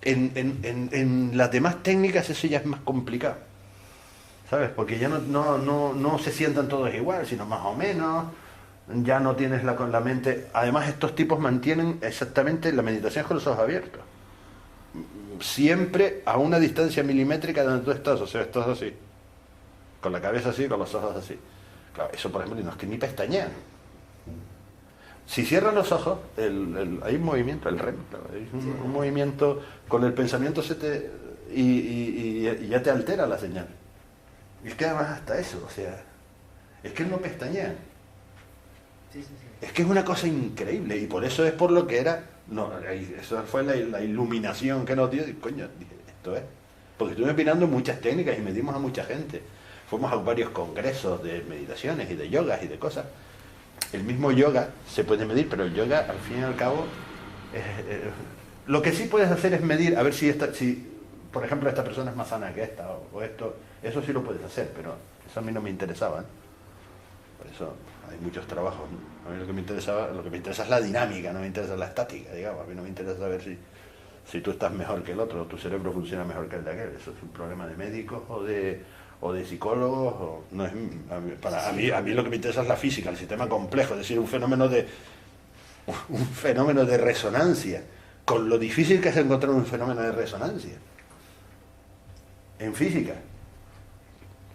En las demás técnicas eso ya es más complicado, ¿sabes? Porque ya no se sientan todos igual, sino más o menos, ya no tienes con la mente... Además, estos tipos mantienen exactamente la meditación con los ojos abiertos. Siempre a una distancia milimétrica donde tú estás, o sea, estás así. Con la cabeza así, con los ojos así. Claro, eso por ejemplo no es que ni pestañean. Si cierran los ojos, hay un movimiento, el REM, claro, hay un movimiento con el pensamiento y ya te altera la señal. Y es que además hasta eso, o sea, es que no pestañean. Sí. Es que es una cosa increíble y por eso es por lo que era... No, eso fue la iluminación que nos dio y coño, dije, esto es... Porque estuve mirando muchas técnicas y medimos a mucha gente. Fuimos a varios congresos de meditaciones y de yogas y de cosas. El mismo yoga se puede medir, pero el yoga, al fin y al cabo, lo que sí puedes hacer es medir, a ver si por ejemplo, esta persona es más sana que esta, o esto, eso sí lo puedes hacer, pero eso a mí no me interesaba, ¿eh? Por eso hay muchos trabajos, ¿no? A mí lo que me interesa es la dinámica, no me interesa la estática, digamos. A mí no me interesa saber si tú estás mejor que el otro, tu cerebro funciona mejor que el de aquel. Eso es un problema de médicos o de psicólogos. No es, a mí lo que me interesa es la física, el sistema complejo, es decir, un fenómeno de resonancia, con lo difícil que es encontrar un fenómeno de resonancia en física,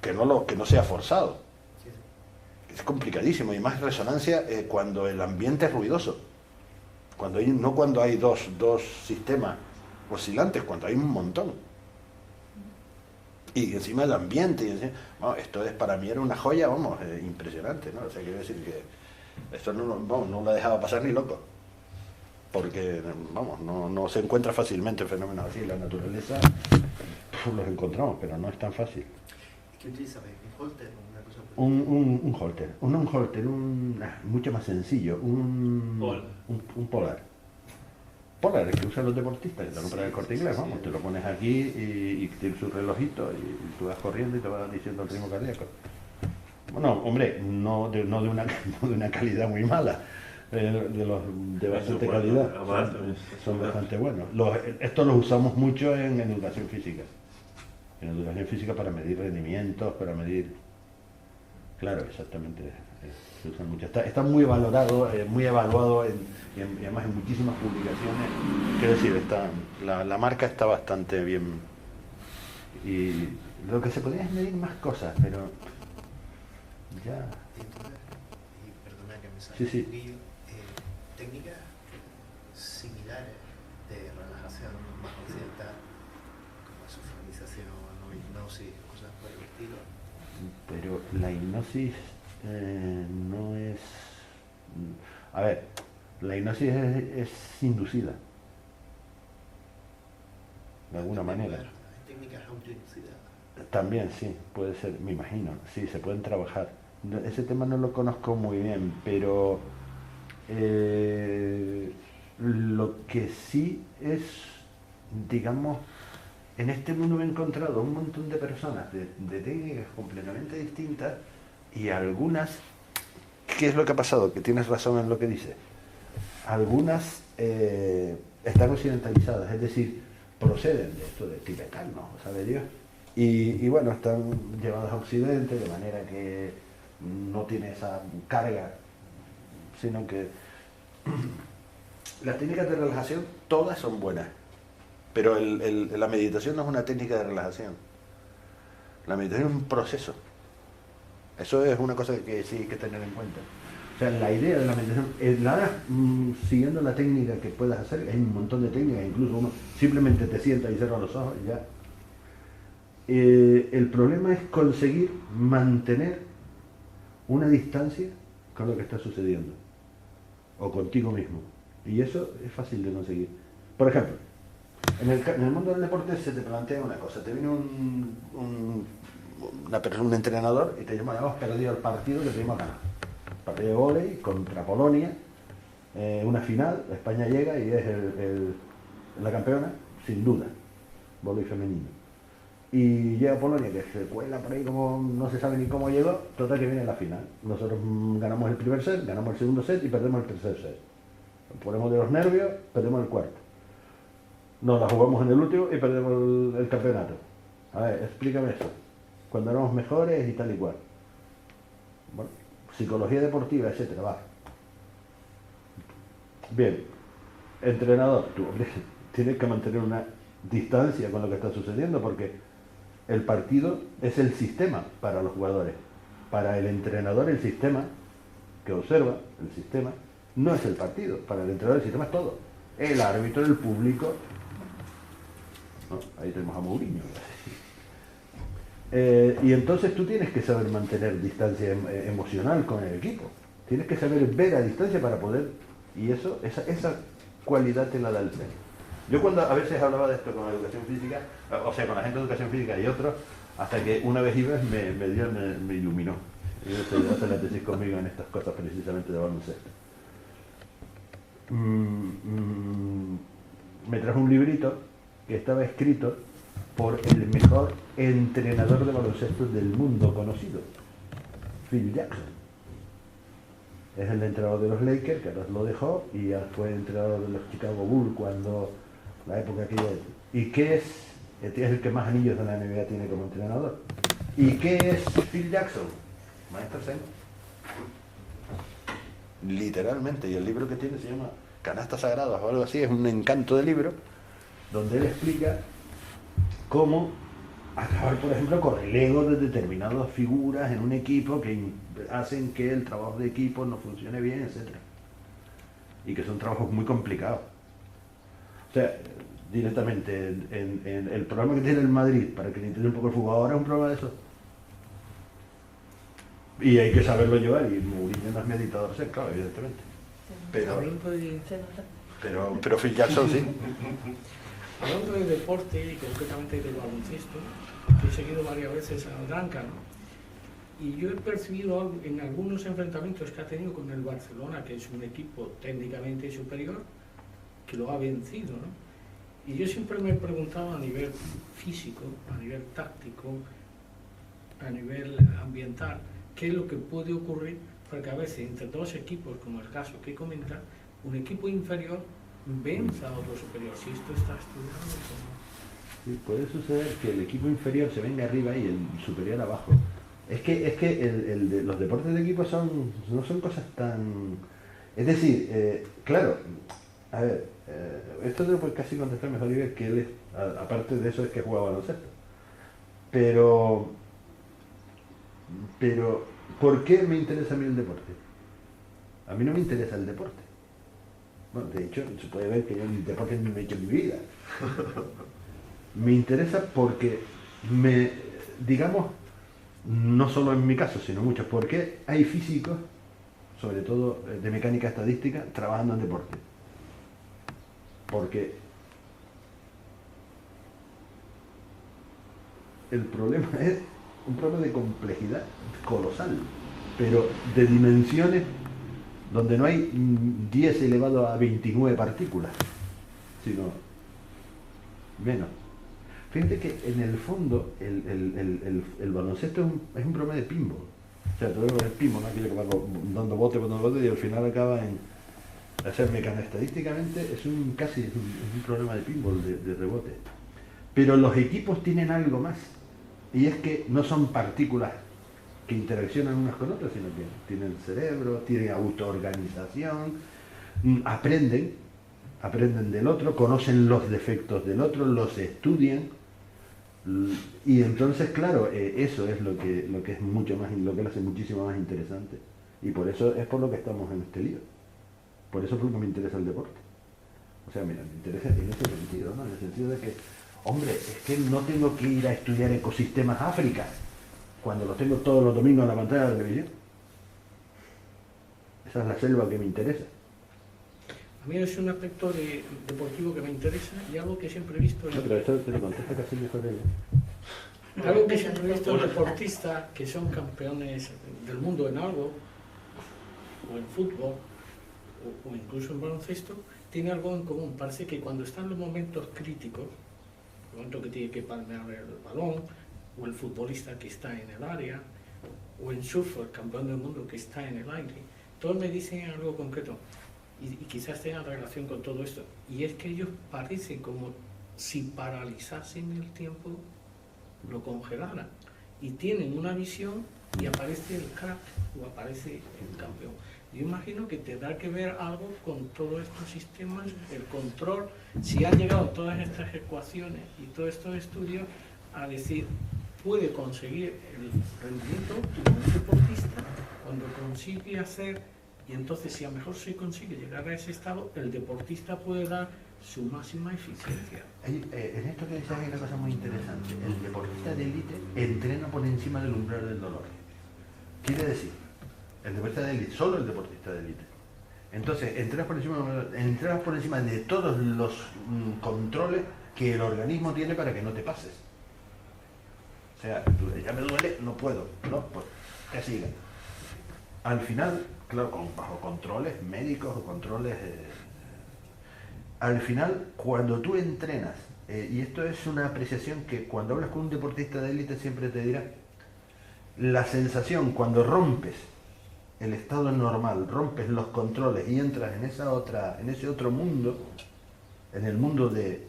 que no sea forzado. Es complicadísimo, y más resonancia cuando el ambiente es ruidoso. No cuando hay dos sistemas oscilantes, cuando hay un montón. Y encima el ambiente, esto para mí era una joya, impresionante, ¿no? O sea, quiero decir que esto no lo he dejado pasar ni loco. Porque, no se encuentra fácilmente fenómenos así en la naturaleza. Los encontramos, pero no es tan fácil. ¿Qué utilizabas? ¿Un holter o una cosa? Un holter. Un holter, mucho más sencillo. Un polar. Polar, el que usan los deportistas, que te lo compran en el Corte Inglés, te lo pones aquí y tienes su relojito y tú vas corriendo y te vas diciendo el ritmo cardíaco. Bueno, hombre, no de una calidad muy mala, de bastante calidad. Son bastante buenos. Estos los usamos mucho en educación física. En educación física para medir rendimientos, para medir... Claro, exactamente. Se usan mucho. Está muy valorado, muy evaluado y además en muchísimas publicaciones. Quiero decir, la marca está bastante bien. Y lo que se podría es medir más cosas, pero ya... Y perdona que me salga Sí. un poquillo, técnicas similares de relajación más occidental, como sofronización o hipnosis, cosas por el estilo. Pero la hipnosis no es... A ver, la hipnosis es inducida, de alguna manera. Hay técnicas autoinducidas. También, sí, puede ser, me imagino, sí, se pueden trabajar. Ese tema no lo conozco muy bien, pero lo que sí es, digamos, en este mundo he encontrado un montón de personas de técnicas completamente distintas y algunas, ¿qué es lo que ha pasado? Que tienes razón en lo que dices. Algunas están occidentalizadas, es decir, proceden de esto de tibetano, ¿sabe Dios? Y bueno, están llevadas a Occidente de manera que no tiene esa carga, sino que las técnicas de relajación todas son buenas. Pero la meditación no es una técnica de relajación. La meditación es un proceso. Eso es una cosa que sí hay que tener en cuenta. O sea, la idea de la meditación, siguiendo la técnica que puedas hacer, hay un montón de técnicas, incluso uno simplemente te sienta y cierra los ojos y ya. El problema es conseguir mantener una distancia con lo que está sucediendo, o contigo mismo. Y eso es fácil de conseguir. Por ejemplo, en el mundo del deporte se te plantea una cosa, te viene un entrenador y te dice, hemos perdido el partido que teníamos ganar. Partido de vóley contra Polonia, una final, España llega y es la campeona, sin duda, vóley femenino. Y llega Polonia, que se cuela por ahí como no se sabe ni cómo llegó, total que viene la final. Nosotros ganamos el primer set, ganamos el segundo set y perdemos el tercer set. Nos ponemos de los nervios, perdemos el cuarto. Nos la jugamos en el último y perdemos el campeonato. A ver, explícame eso. Cuando éramos mejores y tal y cual. Bueno, psicología deportiva, etcétera, va. Bien, entrenador, tú tienes que mantener una distancia con lo que está sucediendo porque el partido es el sistema para los jugadores. Para el entrenador el sistema que observa, el sistema, no es el partido. Para el entrenador el sistema es todo. El árbitro, el público. No, ahí tenemos a Mourinho. Y entonces tú tienes que saber mantener distancia emocional con el equipo. Tienes que saber ver a distancia para poder... Y esa cualidad te la da el tren. Yo cuando a veces hablaba de esto con la educación física, o sea, con la gente de educación física y otros, hasta que una vez Ives me iluminó. Y hace la tesis conmigo en estas cosas precisamente de baloncesto. Me trajo un librito que estaba escrito por el mejor entrenador de baloncesto del mundo conocido, Phil Jackson. Es el entrenador de los Lakers, que ahora lo dejó, y ya fue entrenador de los Chicago Bulls cuando la época aquella. ¿Y qué es? Este es el que más anillos de la NBA tiene como entrenador. ¿Y qué es Phil Jackson? Maestro Zen. Literalmente, y el libro que tiene se llama Canastas Sagradas o algo así, es un encanto de libro, donde él explica cómo acabar, por ejemplo, con el ego de determinadas figuras en un equipo que hacen que el trabajo de equipo no funcione bien, etc. Y que son trabajos muy complicados. O sea, directamente, en el problema que tiene el Madrid, para que le entienda un poco el fútbol, ahora es un problema de eso. Y hay que saberlo llevar, y Mourinho no es meditador, sí, claro, evidentemente. Pero Phil Jackson sí. Hablando de deporte y concretamente del baloncesto, he seguido varias veces a Branca, ¿no? Y yo he percibido en algunos enfrentamientos que ha tenido con el Barcelona, que es un equipo técnicamente superior, que lo ha vencido, ¿no? Y yo siempre me he preguntado a nivel físico, a nivel táctico, a nivel ambiental, qué es lo que puede ocurrir, porque a veces entre dos equipos, como el caso que comenta, un equipo inferior venza a otro superior. Si esto está estudiado, Sí, puede suceder que el equipo inferior se venga arriba y el superior abajo. Es que los deportes de equipo no son cosas tan... Es decir, claro, a ver, esto te lo puede casi contestar mejor Iber, que él es, aparte de eso, es que juega baloncesto. Pero, ¿por qué me interesa a mí el deporte? A mí no me interesa el deporte. Bueno, de hecho, se puede ver que yo el deporte no me he hecho en mi vida. Me interesa porque digamos, no solo en mi caso, sino muchos, porque hay físicos, sobre todo de mecánica estadística, trabajando en deporte. Porque el problema es un problema de complejidad colosal, pero de dimensiones donde no hay 10 elevado a 29 partículas, sino menos. Fíjate que en el fondo el baloncesto es un problema de pinball. O sea, todo el pinball, ¿no? Aquello que va dando bote y al final acaba en hacer mecánica. Estadísticamente es un problema de pinball, de rebote. Pero los equipos tienen algo más, y es que no son partículas que interaccionan unas con otras, sino que tienen cerebro, tienen autoorganización, aprenden del otro, conocen los defectos del otro, los estudian, y entonces, claro, eso es lo que es mucho más, lo que lo hace muchísimo más interesante, y por eso es por lo que estamos en este lío. Por eso es por lo que me interesa el deporte. O sea, mira, me interesa en ese sentido, ¿no? En el sentido de que, hombre, es que no tengo que ir a estudiar ecosistemas África cuando los tengo todos los domingos en la pantalla de la televisión. Esa es la selva que me interesa. a mí es un aspecto deportivo que me interesa y algo que siempre he visto... No, pero esto te lo contesta casi mejor ella. Algo que siempre he visto en deportistas que son campeones del mundo en algo, o en fútbol, o incluso en baloncesto, tiene algo en común. Parece que cuando están los momentos críticos, el momento que tiene que palmear el balón, o el futbolista que está en el área, o en surf, el campeón del mundo que está en el aire, todos me dicen algo concreto, y quizás tenga relación con todo esto, y es que ellos parecen como si paralizasen el tiempo, lo congelaran, y tienen una visión y aparece el crack o aparece el campeón. Yo imagino que tendrá que ver algo con todos estos sistemas, el control, si han llegado todas estas ecuaciones y todos estos estudios a decir, puede conseguir el rendimiento como un deportista cuando consigue hacer, y entonces si a lo mejor se consigue llegar a ese estado, el deportista puede dar su máxima eficiencia. En esto que dices hay una cosa muy interesante. El deportista de élite entrena por encima del umbral del dolor. Quiere decir, el deportista de élite, solo el deportista de élite. Entonces, entrenas por encima de todos los controles que el organismo tiene para que no te pases. O sea, ya me duele, no puedo, ¿no? Pues que siga. Al final, claro, bajo controles médicos o controles... al final, cuando tú entrenas, y esto es una apreciación que cuando hablas con un deportista de élite siempre te dirá, la sensación cuando rompes el estado normal, rompes los controles y entras en ese otro mundo, en el mundo del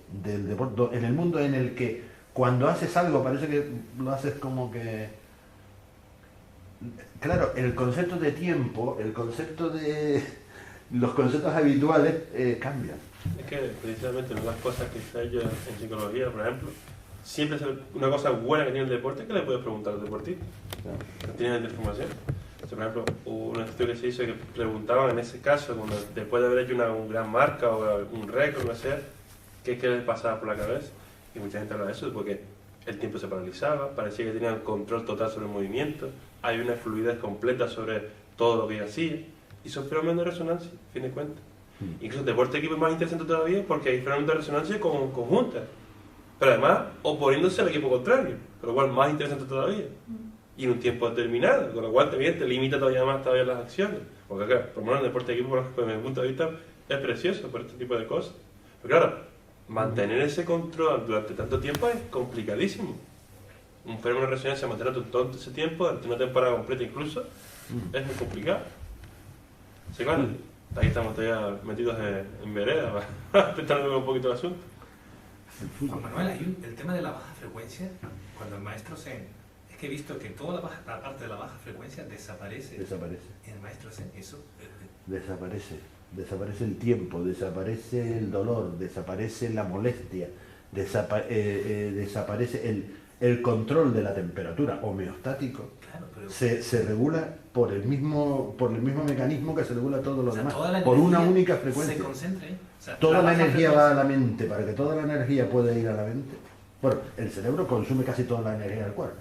deporte, en el mundo en el que cuando haces algo parece que lo haces como que... Claro, el concepto de tiempo, el concepto de... los conceptos habituales cambian. Es que precisamente una de las cosas que se ha hecho en psicología, por ejemplo, siempre es una cosa buena que tiene el deporte es que le puedes preguntar a los deportistas. No tienen la información. O sea, por ejemplo, hubo un estudio que se hizo que preguntaban en ese caso, cuando después de haber hecho una gran marca o un récord, no sé, qué les pasaba por la cabeza. Y mucha gente habla de eso porque el tiempo se paralizaba, parecía que tenían control total sobre el movimiento, hay una fluidez completa sobre todo lo que hacía. Y son fenómenos de resonancia, a fin de cuentas. Incluso el deporte de equipo es más interesante todavía porque hay fenómenos de resonancia conjuntas. Pero además oponiéndose al equipo contrario, con lo cual más interesante todavía. Y en un tiempo determinado, con lo cual también te limita todavía más las acciones. Porque claro, por lo menos el deporte de equipo, desde mi punto de vista, es precioso por este tipo de cosas. Pero claro, mantener ese control durante tanto tiempo es complicadísimo. Un fenómeno de resonancia, mantenerlo todo ese tiempo, durante una temporada completa incluso, es muy complicado. Sí, claro, ahí estamos todavía metidos en vereda, afectando un poquito el asunto. Juan Manuel, hay el tema de la baja frecuencia, cuando el maestro Zen, es que he visto que toda la parte de la baja frecuencia desaparece. Desaparece. En el maestro Zen, eso... Desaparece. Desaparece el tiempo, desaparece el dolor, desaparece la molestia, desaparece el control de la temperatura homeostático. Claro, pero... Se regula por el mismo mecanismo que se regula todo lo demás, toda la por una energía única frecuencia. se concentra ahí. O sea, Toda la baja energía frecuencia- va a la mente, para que toda la energía pueda ir a la mente. Bueno, el cerebro consume casi toda la energía del cuerpo,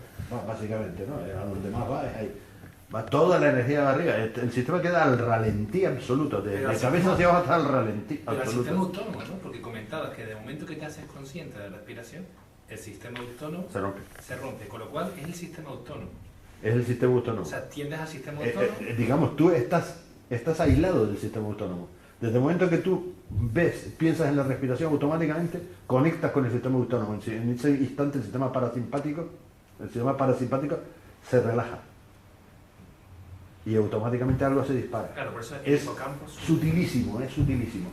básicamente, ¿no? A donde más va es ahí. Va toda la energía va arriba. El sistema queda al ralentí absoluto, de Pero el cabeza sistema- hacia abajo hasta el ralentí Pero el sistema absoluto. autónomo, ¿no? Porque comentabas que de momento que te haces consciente de la respiración, el sistema autónomo Se rompe. se rompe, con lo cual es el sistema autónomo. Es el sistema autónomo. O sea, tiendes al sistema autónomo. Digamos, tú estás aislado del sistema autónomo. Desde el momento que tú piensas en la respiración, automáticamente conectas con el sistema autónomo. En ese instante el sistema parasimpático se relaja. Y automáticamente algo se dispara. Claro, por eso el Es hipocampo... sutilísimo, es sutilísimo.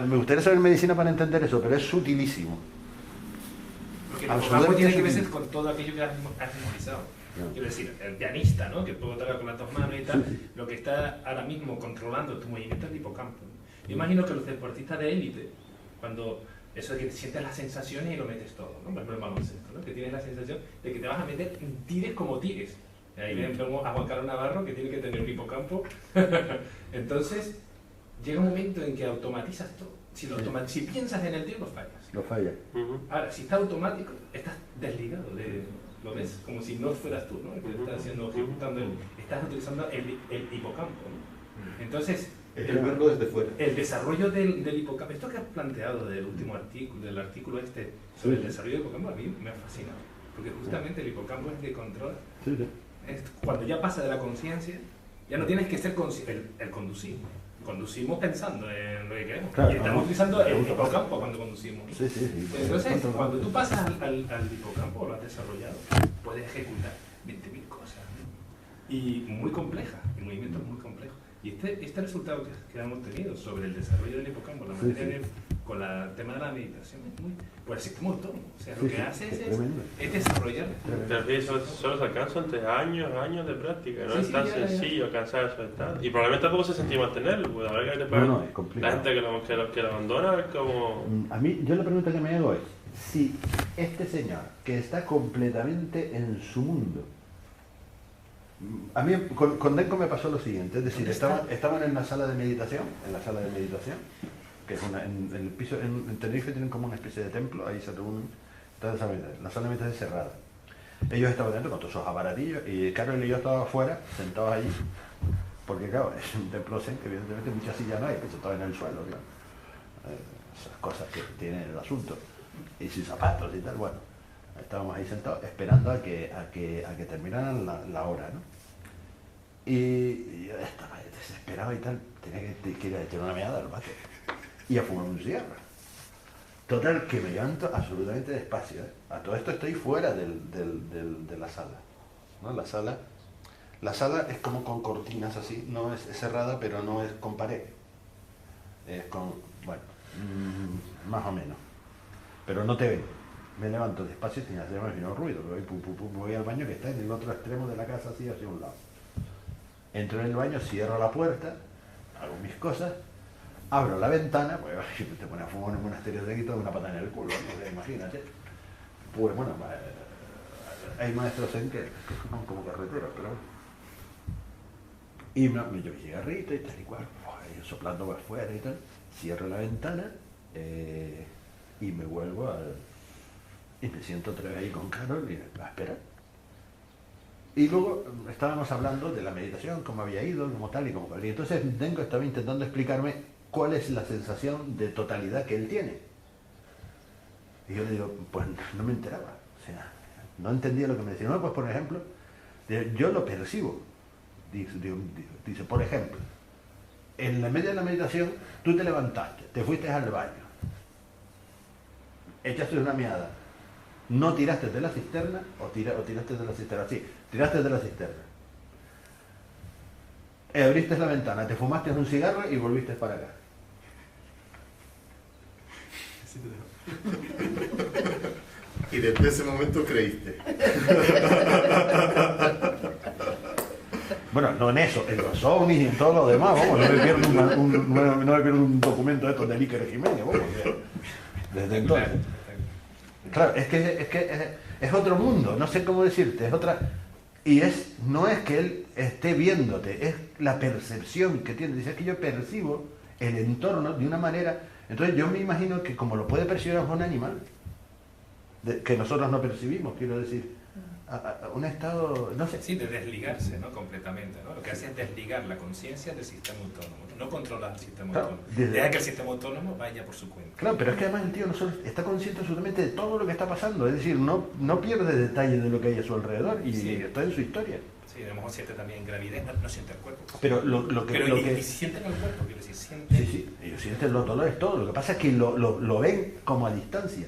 Me gustaría saber medicina para entender eso, pero es sutilísimo. Porque el Absolutamente hipocampo tiene que sutil. ver con todo aquello que has memorizado. No. Quiero decir, el pianista, ¿no? Que puedo tocar con las dos manos y tal, Sí, sí. lo que está ahora mismo controlando tu movimiento es el hipocampo. Yo imagino que los deportistas de élite, cuando eso de que sientes las sensaciones y lo metes todo, ¿no? Por ejemplo, el baloncesto, ¿no? Que tienes la sensación de que te vas a meter, tires como tires. Y ahí vemos a Juan Carlos Navarro, que tiene que tener un hipocampo. Entonces, llega un momento en que automatizas todo. Si piensas en el tío, lo fallas. Lo falla. Ahora, si está automático, estás desligado, lo ves como si no fueras tú, ¿no? El que estás ejecutando, estás utilizando el hipocampo, ¿no? Entonces, Es el verlo desde fuera. el desarrollo del hipocampo, esto que has planteado del último artículo, del artículo este, sobre el desarrollo del hipocampo, a mí me ha fascinado, porque justamente el hipocampo es el que controla, Sí, sí. cuando ya pasa de la conciencia, ya no tienes que ser el conducir. Conducimos pensando en lo que queremos. Claro, y estamos no, utilizando no, el no, hipocampo cuando conducimos. ¿no? Sí, sí, sí. Entonces, cuando tú pasas al hipocampo, lo has desarrollado, puedes ejecutar 20.000 cosas. ¿no? Y muy complejas, y movimientos muy complejos. Y este resultado que hemos tenido sobre el desarrollo del hipocampo, la Sí, materia sí. con el tema de la meditación, es muy... Pues el sistema autónomo. O sea, Sí, lo que sí, hace es es tremendo. desarrollar. Pero sí, solo se alcanza entre años de práctica, no Sí, es sí, tan ya, ya. sencillo alcanzar esos estados. Y probablemente tampoco se sentía mantenerlo, porque ahora que No, es la complicado. gente que lo abandona es como... A mí, yo la pregunta que me hago es, si este señor, que está completamente en su mundo, a mí con Denko me pasó lo siguiente, es decir, ¿Dónde está? estaban en la sala de meditación, que es en el piso, en Tenerife tienen como una especie de templo, ahí se reúnen, toda la sala de meditación es cerrada. Ellos estaban dentro con todos esos aparatillos y Carol y yo estábamos afuera, sentados allí, porque claro, es un templo zen que evidentemente muchas sillas no hay, que sentados en el suelo, claro. Esas cosas que tiene el asunto, y sin zapatos y tal, bueno, estábamos ahí sentados esperando a que terminaran la hora, ¿no? Y yo estaba desesperado y tal, tenía que ir a echar una meada al bate y a fumar un cigarro. Total, que me levanto absolutamente despacio, ¿eh? A todo esto estoy fuera de la sala, ¿no? La sala es como con cortinas así, no es cerrada, pero no es con pared. Es con, bueno, Más o menos. Pero no te ven. Me levanto despacio sin hacer más menos ruido. Voy al baño que está en el otro extremo de la casa, así hacia un lado. Entro en el baño, cierro la puerta, hago mis cosas, abro la ventana, pues te pones a fumar en un monasterio de Quito de una pata en el culo, ¿no? Imagínate. Pues bueno, hay maestros en que son como carreteros, pero bueno. Y me llevo cigarrito y tal y cual, yo soplando por afuera y tal, cierro la ventana y me vuelvo y me siento otra vez ahí con Carol y a esperar. Y luego estábamos hablando de la meditación, cómo había ido, como tal y como cual. Y entonces Dengo estaba intentando explicarme cuál es la sensación de totalidad que él tiene. Y yo le digo, pues no me enteraba. O sea, no entendía lo que me decía. No, pues por ejemplo, yo lo percibo. Dice, por ejemplo, en la media de la meditación, tú te levantaste, te fuiste al baño, echaste una meada, no tiraste de la cisterna o tiraste de la cisterna, sí, tiraste de la cisterna. Abriste la ventana, te fumaste un cigarro y volviste para acá. Y desde ese momento creíste. Bueno, no en eso, en los ovnis y en todo lo demás, vamos, no me pierdo un documento de estos de Iker Jiménez, vamos, desde entonces. Claro, es que es otro mundo, no sé cómo decirte, es otra... Y no es que él esté viéndote, es la percepción que tiene. Dice, es que yo percibo el entorno de una manera... Entonces yo me imagino que como lo puede percibir un animal, que nosotros no percibimos, quiero decir, a un estado, no sé. Sí, de desligarse, ¿no? Completamente, ¿no? Lo que hace es desligar la conciencia del sistema autónomo, no controlar el sistema autónomo. Deja que el sistema autónomo vaya por su cuenta. Claro, pero es que además el tío no solo está consciente absolutamente de todo lo que está pasando, es decir, no pierde detalle de lo que hay a su alrededor y sí, está en su historia. Sí, a lo mejor siente también gravidez, no siente el cuerpo. Pero lo que y sienten el cuerpo, quiero decir, sienten... Sí, ellos sienten los dolores, todo. Lo que pasa es que lo ven como a distancia.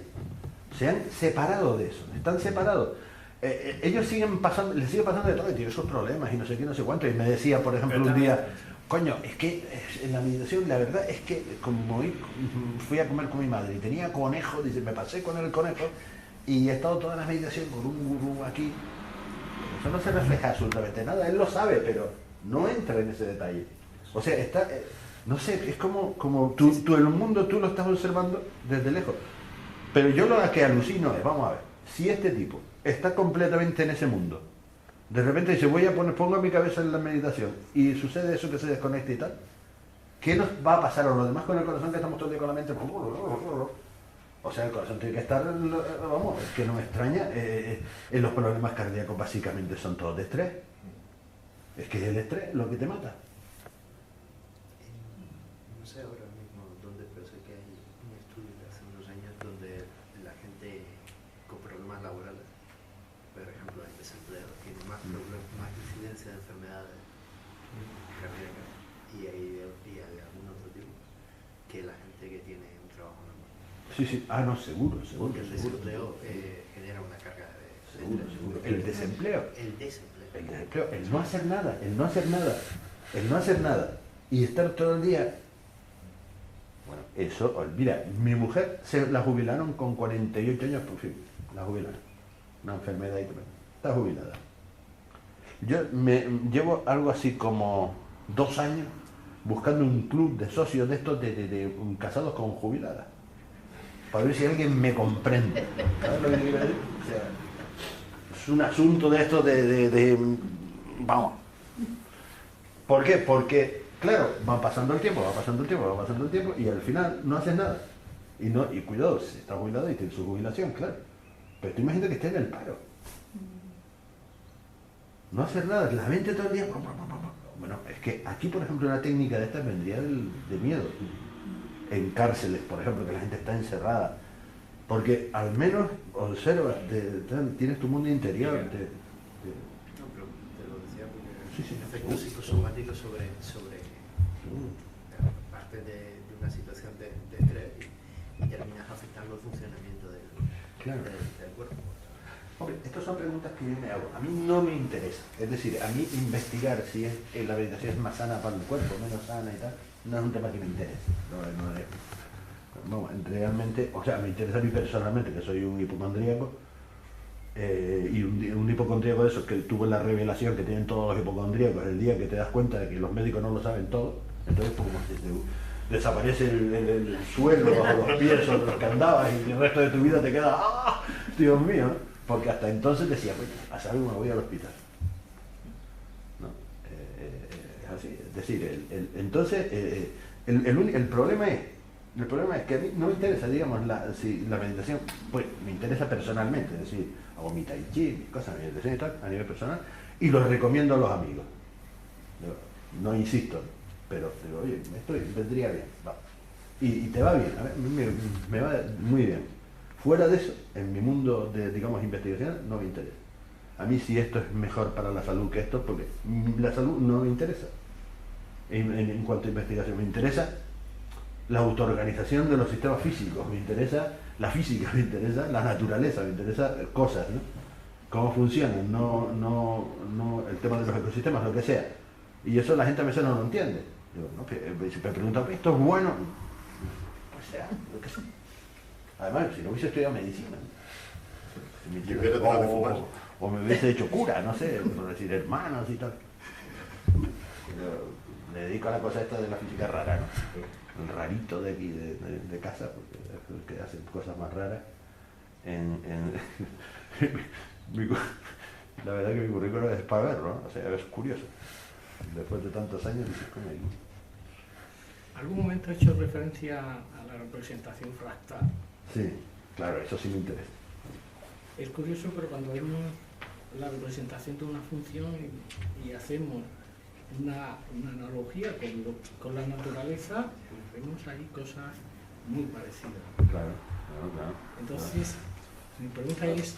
Se han separado de eso, están separados. Ellos siguen pasando, les sigue pasando de todo y tienen sus problemas y no sé qué, no sé cuánto. Y me decía, por ejemplo, un día, coño, es que en la meditación la verdad es que como fui a comer con mi madre y tenía conejo, dice, me pasé con el conejo y he estado toda la meditación con un gurú aquí. Eso no se refleja absolutamente nada, él lo sabe, pero no entra en ese detalle. O sea, está, no sé, es como tú el mundo tú lo estás observando desde lejos. Pero yo lo que alucino es, vamos a ver, si este tipo está completamente en ese mundo, de repente dice, pongo mi cabeza en la meditación y sucede eso que se desconecta y tal, ¿qué nos va a pasar a los demás con el corazón que estamos todo el día con la mente? O sea, el corazón tiene que estar, vamos, es que no me extraña, los problemas cardíacos básicamente son todos de estrés. Es que es el estrés lo que te mata. No sé ahora mismo dónde, pero sé que hay un estudio de hace unos años donde la gente con problemas laborales, por ejemplo el desempleo, tiene más incidencia de enfermedades cardíacas y hay algún otro tipo que la gente que tiene un trabajo normal. Sí, no, seguro. Porque el desempleo genera una carga de seguro. El desempleo. El no hacer nada y estar todo el día. Bueno, eso, mira, mi mujer la jubilaron con 48 años por fin, la jubilaron, una enfermedad y todo, está jubilada. Yo me llevo algo así como 2 años buscando un club de socios de estos de casados con jubiladas, para ver si alguien me comprende. ¿Sabes lo que quiero decir? O sea, es un asunto de esto vamos. ¿Por qué? Porque, claro, va pasando el tiempo y al final no haces nada. Y cuidado, si está jubilado y tiene su jubilación, claro. Pero tú imagínate que esté en el paro. No hacer nada, la mente todo el día. Bueno, es que aquí, por ejemplo, una técnica de esta vendría de miedo. En cárceles, por ejemplo, que la gente está encerrada. Porque al menos observas, tienes tu mundo interior. No, pero te lo decía porque efectos psicosomáticos sobre parte de una situación de estrés y terminas afectando el funcionamiento del cuerpo. Hombre, estas son preguntas que yo me hago. A mí no me interesa. Es decir, a mí investigar si la meditación es más sana para el cuerpo, menos sana y tal, no es un tema que me interese. bueno, realmente, o sea, me interesa a mí personalmente, que soy un hipocondríaco, y un hipocondríaco de esos que tuvo la revelación que tienen todos los hipocondríacos el día que te das cuenta de que los médicos no lo saben todo, entonces pues, como si desaparece el suelo o los pies sobre los que andabas y el resto de tu vida te queda, ¡ah! Dios mío, ¿no? Porque hasta entonces decía, bueno, a saber, me voy al hospital. ¿No? Es así, es decir, entonces el problema es que a mí no me interesa, digamos, la meditación, pues me interesa personalmente, es decir, hago mi tai chi, mis cosas, mi meditación y tal, a nivel personal, y los recomiendo a los amigos. No insisto, pero digo, oye, esto vendría bien, va. Y te va bien, a ver, me va muy bien. Fuera de eso, en mi mundo de, digamos, investigación, no me interesa. A mí si esto es mejor para la salud que esto, porque la salud no me interesa. En cuanto a investigación, me interesa la autoorganización de los sistemas físicos, me interesa la física, me interesa la naturaleza, me interesa cosas, ¿no? Cómo funcionan, no el tema de los ecosistemas, lo que sea. Y eso la gente a veces no lo entiende. Digo, ¿no? Si me preguntan, ¿esto es bueno? Pues sea, lo que sea. Además, si no hubiese estudiado medicina, o me hubiese hecho cura, no sé, por decir hermanos y tal. Me dedico a la cosa esta de la física rara, ¿no? El rarito de aquí, de casa, porque es el que hacen cosas más raras. La verdad que mi currículum es para verlo, ¿no? O sea, es curioso. Después de tantos años dices, ¿cómo hay? ¿Algún momento ha hecho referencia a la representación fractal? Sí, claro, eso sí me interesa. Es curioso, pero cuando vemos la representación de una función y hacemos una analogía con la naturaleza, pues vemos ahí cosas muy parecidas. Claro. Entonces, mi pregunta es,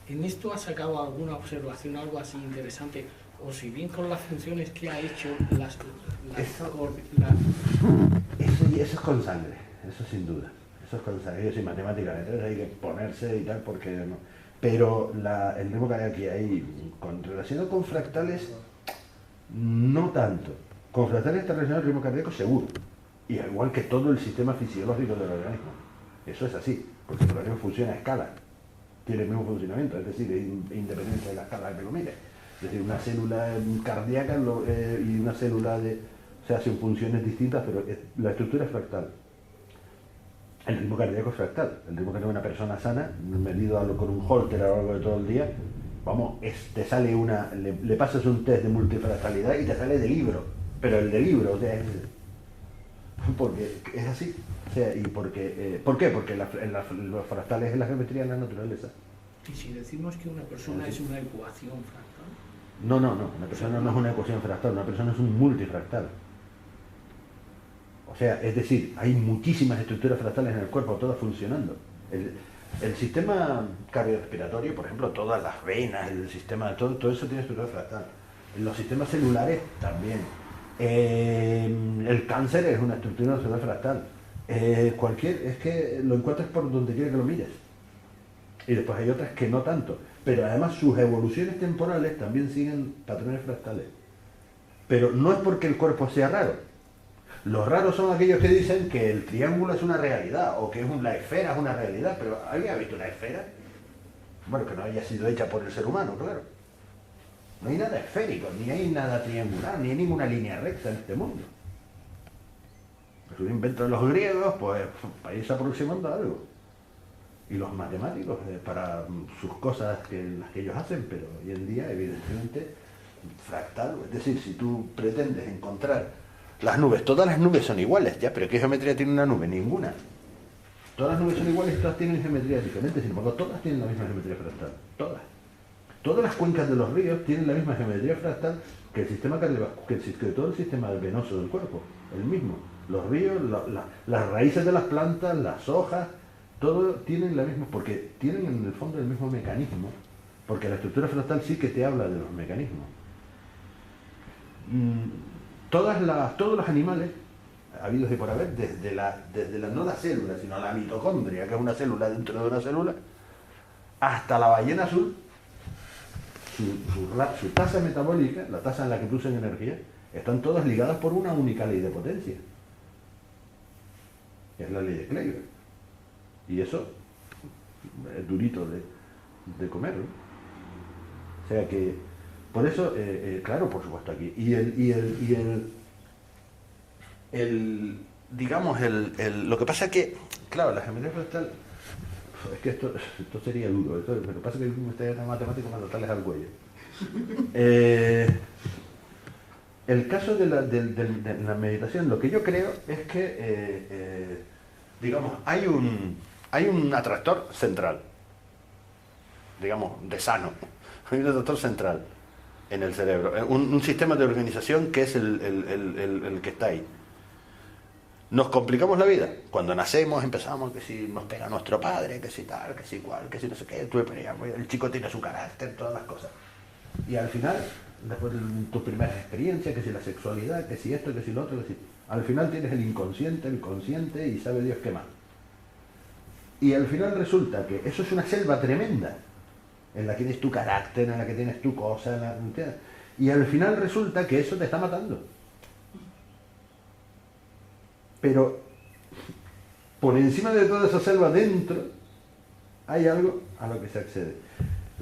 ¿en esto ha sacado alguna observación, algo así interesante? O si bien con las funciones que ha hecho, Eso es con sangre, eso sin duda. Eso es con sangre, eso y matemáticamente, entonces hay que ponerse y tal, porque no. Pero el ritmo cardíaco que hay relacionado con fractales, no tanto. Con fractales está relacionado el ritmo cardíaco seguro. Y igual que todo el sistema fisiológico del organismo. Eso es así, porque el organismo funciona a escala. Tiene el mismo funcionamiento, es decir, independiente de la escala que lo mire. Es decir, una célula cardíaca y una célula se hacen funciones distintas, pero la estructura es fractal. El ritmo cardíaco es fractal. El ritmo cardíaco de una persona sana, medido con un holter a lo largo de todo el día, vamos, te sale le pasas un test de multifractalidad y te sale de libro. Pero el de libro, o sea, porque es así. O sea, y ¿por qué? Porque los fractales es la geometría de la naturaleza. Y si decimos que una persona es una ecuación fractal. No, una persona no es una ecuación fractal, una persona es un multifractal. O sea, es decir, hay muchísimas estructuras fractales en el cuerpo, todas funcionando. El sistema cardiorrespiratorio, por ejemplo, todas las venas, el sistema, todo eso tiene estructura fractal. Los sistemas celulares también. El cáncer es una estructura celular fractal. Es que lo encuentras por donde quiera que lo mires. Y después hay otras que no tanto. Pero además sus evoluciones temporales también siguen patrones fractales. Pero no es porque el cuerpo sea raro. Los raros son aquellos que dicen que el triángulo es una realidad o que la esfera es una realidad. Pero ¿alguien ha visto una esfera? Bueno, que no haya sido hecha por el ser humano, claro. No hay nada esférico, ni hay nada triangular, ni hay ninguna línea recta en este mundo. Es un invento de los griegos, pues para irse aproximando a algo. Y los matemáticos para sus cosas las que ellos hacen, pero hoy en día, evidentemente, fractal. Es decir, si tú pretendes encontrar las nubes, todas las nubes son iguales, ya, pero ¿qué geometría tiene una nube? Ninguna. Todas las nubes son iguales, todas tienen geometrías diferentes, sin embargo, todas tienen la misma geometría fractal. Todas. Todas las cuencas de los ríos tienen la misma geometría fractal que el sistema que todo el sistema venoso del cuerpo, el mismo. Los ríos, las raíces de las plantas, las hojas, todo tienen la misma, porque tienen en el fondo el mismo mecanismo, porque la estructura fractal sí que te habla de los mecanismos. Todos los animales, habidos y por haber, desde no la célula, sino la mitocondria, que es una célula dentro de una célula, hasta la ballena azul, su tasa metabólica, la tasa en la que producen energía, están todas ligadas por una única ley de potencia. es la ley de Kleiber. Y eso es durito de comer, ¿no? O sea que, por eso, claro, por supuesto aquí. Lo que pasa es que, claro, la geometría fractal, es que esto sería duro. Lo que pasa es que me está dando matemáticos para notarles al cuello. El caso de la meditación, lo que yo creo es que, digamos, hay un atractor central, digamos, de sano. Hay un atractor central en el cerebro, un sistema de organización que es el que está ahí. Nos complicamos la vida. Cuando nacemos empezamos que si nos pega nuestro padre, que si tal, que si cual, que si no sé qué, el chico tiene su carácter, todas las cosas. Y al final, después de tus primeras experiencias, que si la sexualidad, que si esto, que si lo otro, que si... Al final tienes el inconsciente, el consciente y sabe Dios qué más. Y al final resulta que eso es una selva tremenda, en la que tienes tu carácter, en la que tienes tu cosa, y al final resulta que eso te está matando. Pero por encima de toda esa selva dentro hay algo a lo que se accede.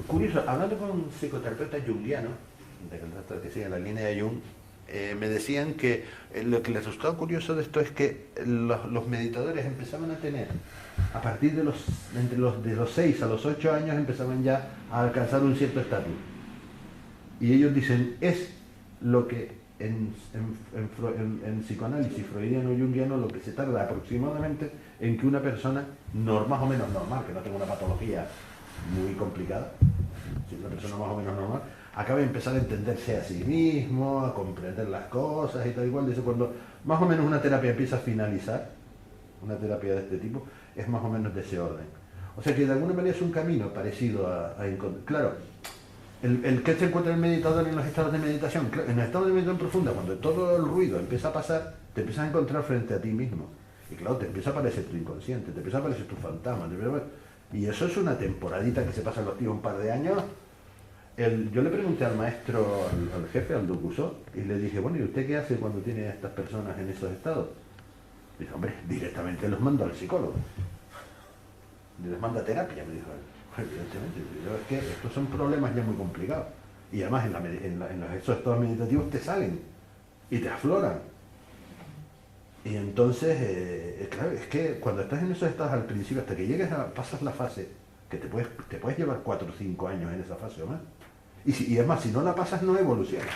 Curioso, hablando con psicoterapeutas junguianos, que siguen la línea de Jung, me decían que lo que les resultaba curioso de esto es que los meditadores empezaban a tener, a partir de los 6 a los 8 años, empezaban ya a alcanzar un cierto estatus. Y ellos dicen, es lo que en psicoanálisis freudiano y junguiano lo que se tarda aproximadamente en que una persona más o menos normal, que no tenga una patología muy complicada, si una persona más o menos normal, acaba de empezar a entenderse a sí mismo, a comprender las cosas y tal igual. Dice, cuando más o menos una terapia empieza a finalizar, una terapia de este tipo, es más o menos de ese orden. O sea que de alguna manera es un camino parecido a encontrar. Claro, el que se encuentra el meditador en los estados de meditación, en el estado de meditación profunda, cuando todo el ruido empieza a pasar, te empiezas a encontrar frente a ti mismo. Y claro, te empieza a aparecer tu inconsciente, te empieza a aparecer tu fantasma. Y eso es una temporadita que se pasa los tíos un par de años. Yo le pregunté al maestro, al jefe, al Ducusó, y le dije, bueno, ¿y usted qué hace cuando tiene a estas personas en esos estados? Dice, hombre, directamente los mando al psicólogo. Les manda terapia, me dijo él. Evidentemente, es que estos son problemas ya muy complicados. Y además esos estados meditativos te salen y te afloran. Y entonces, claro, es que cuando estás en esos estados al principio, hasta que llegues pasas la fase, que te puedes llevar 4 o 5 años en esa fase o más. Y es más, si no la pasas, no evolucionas.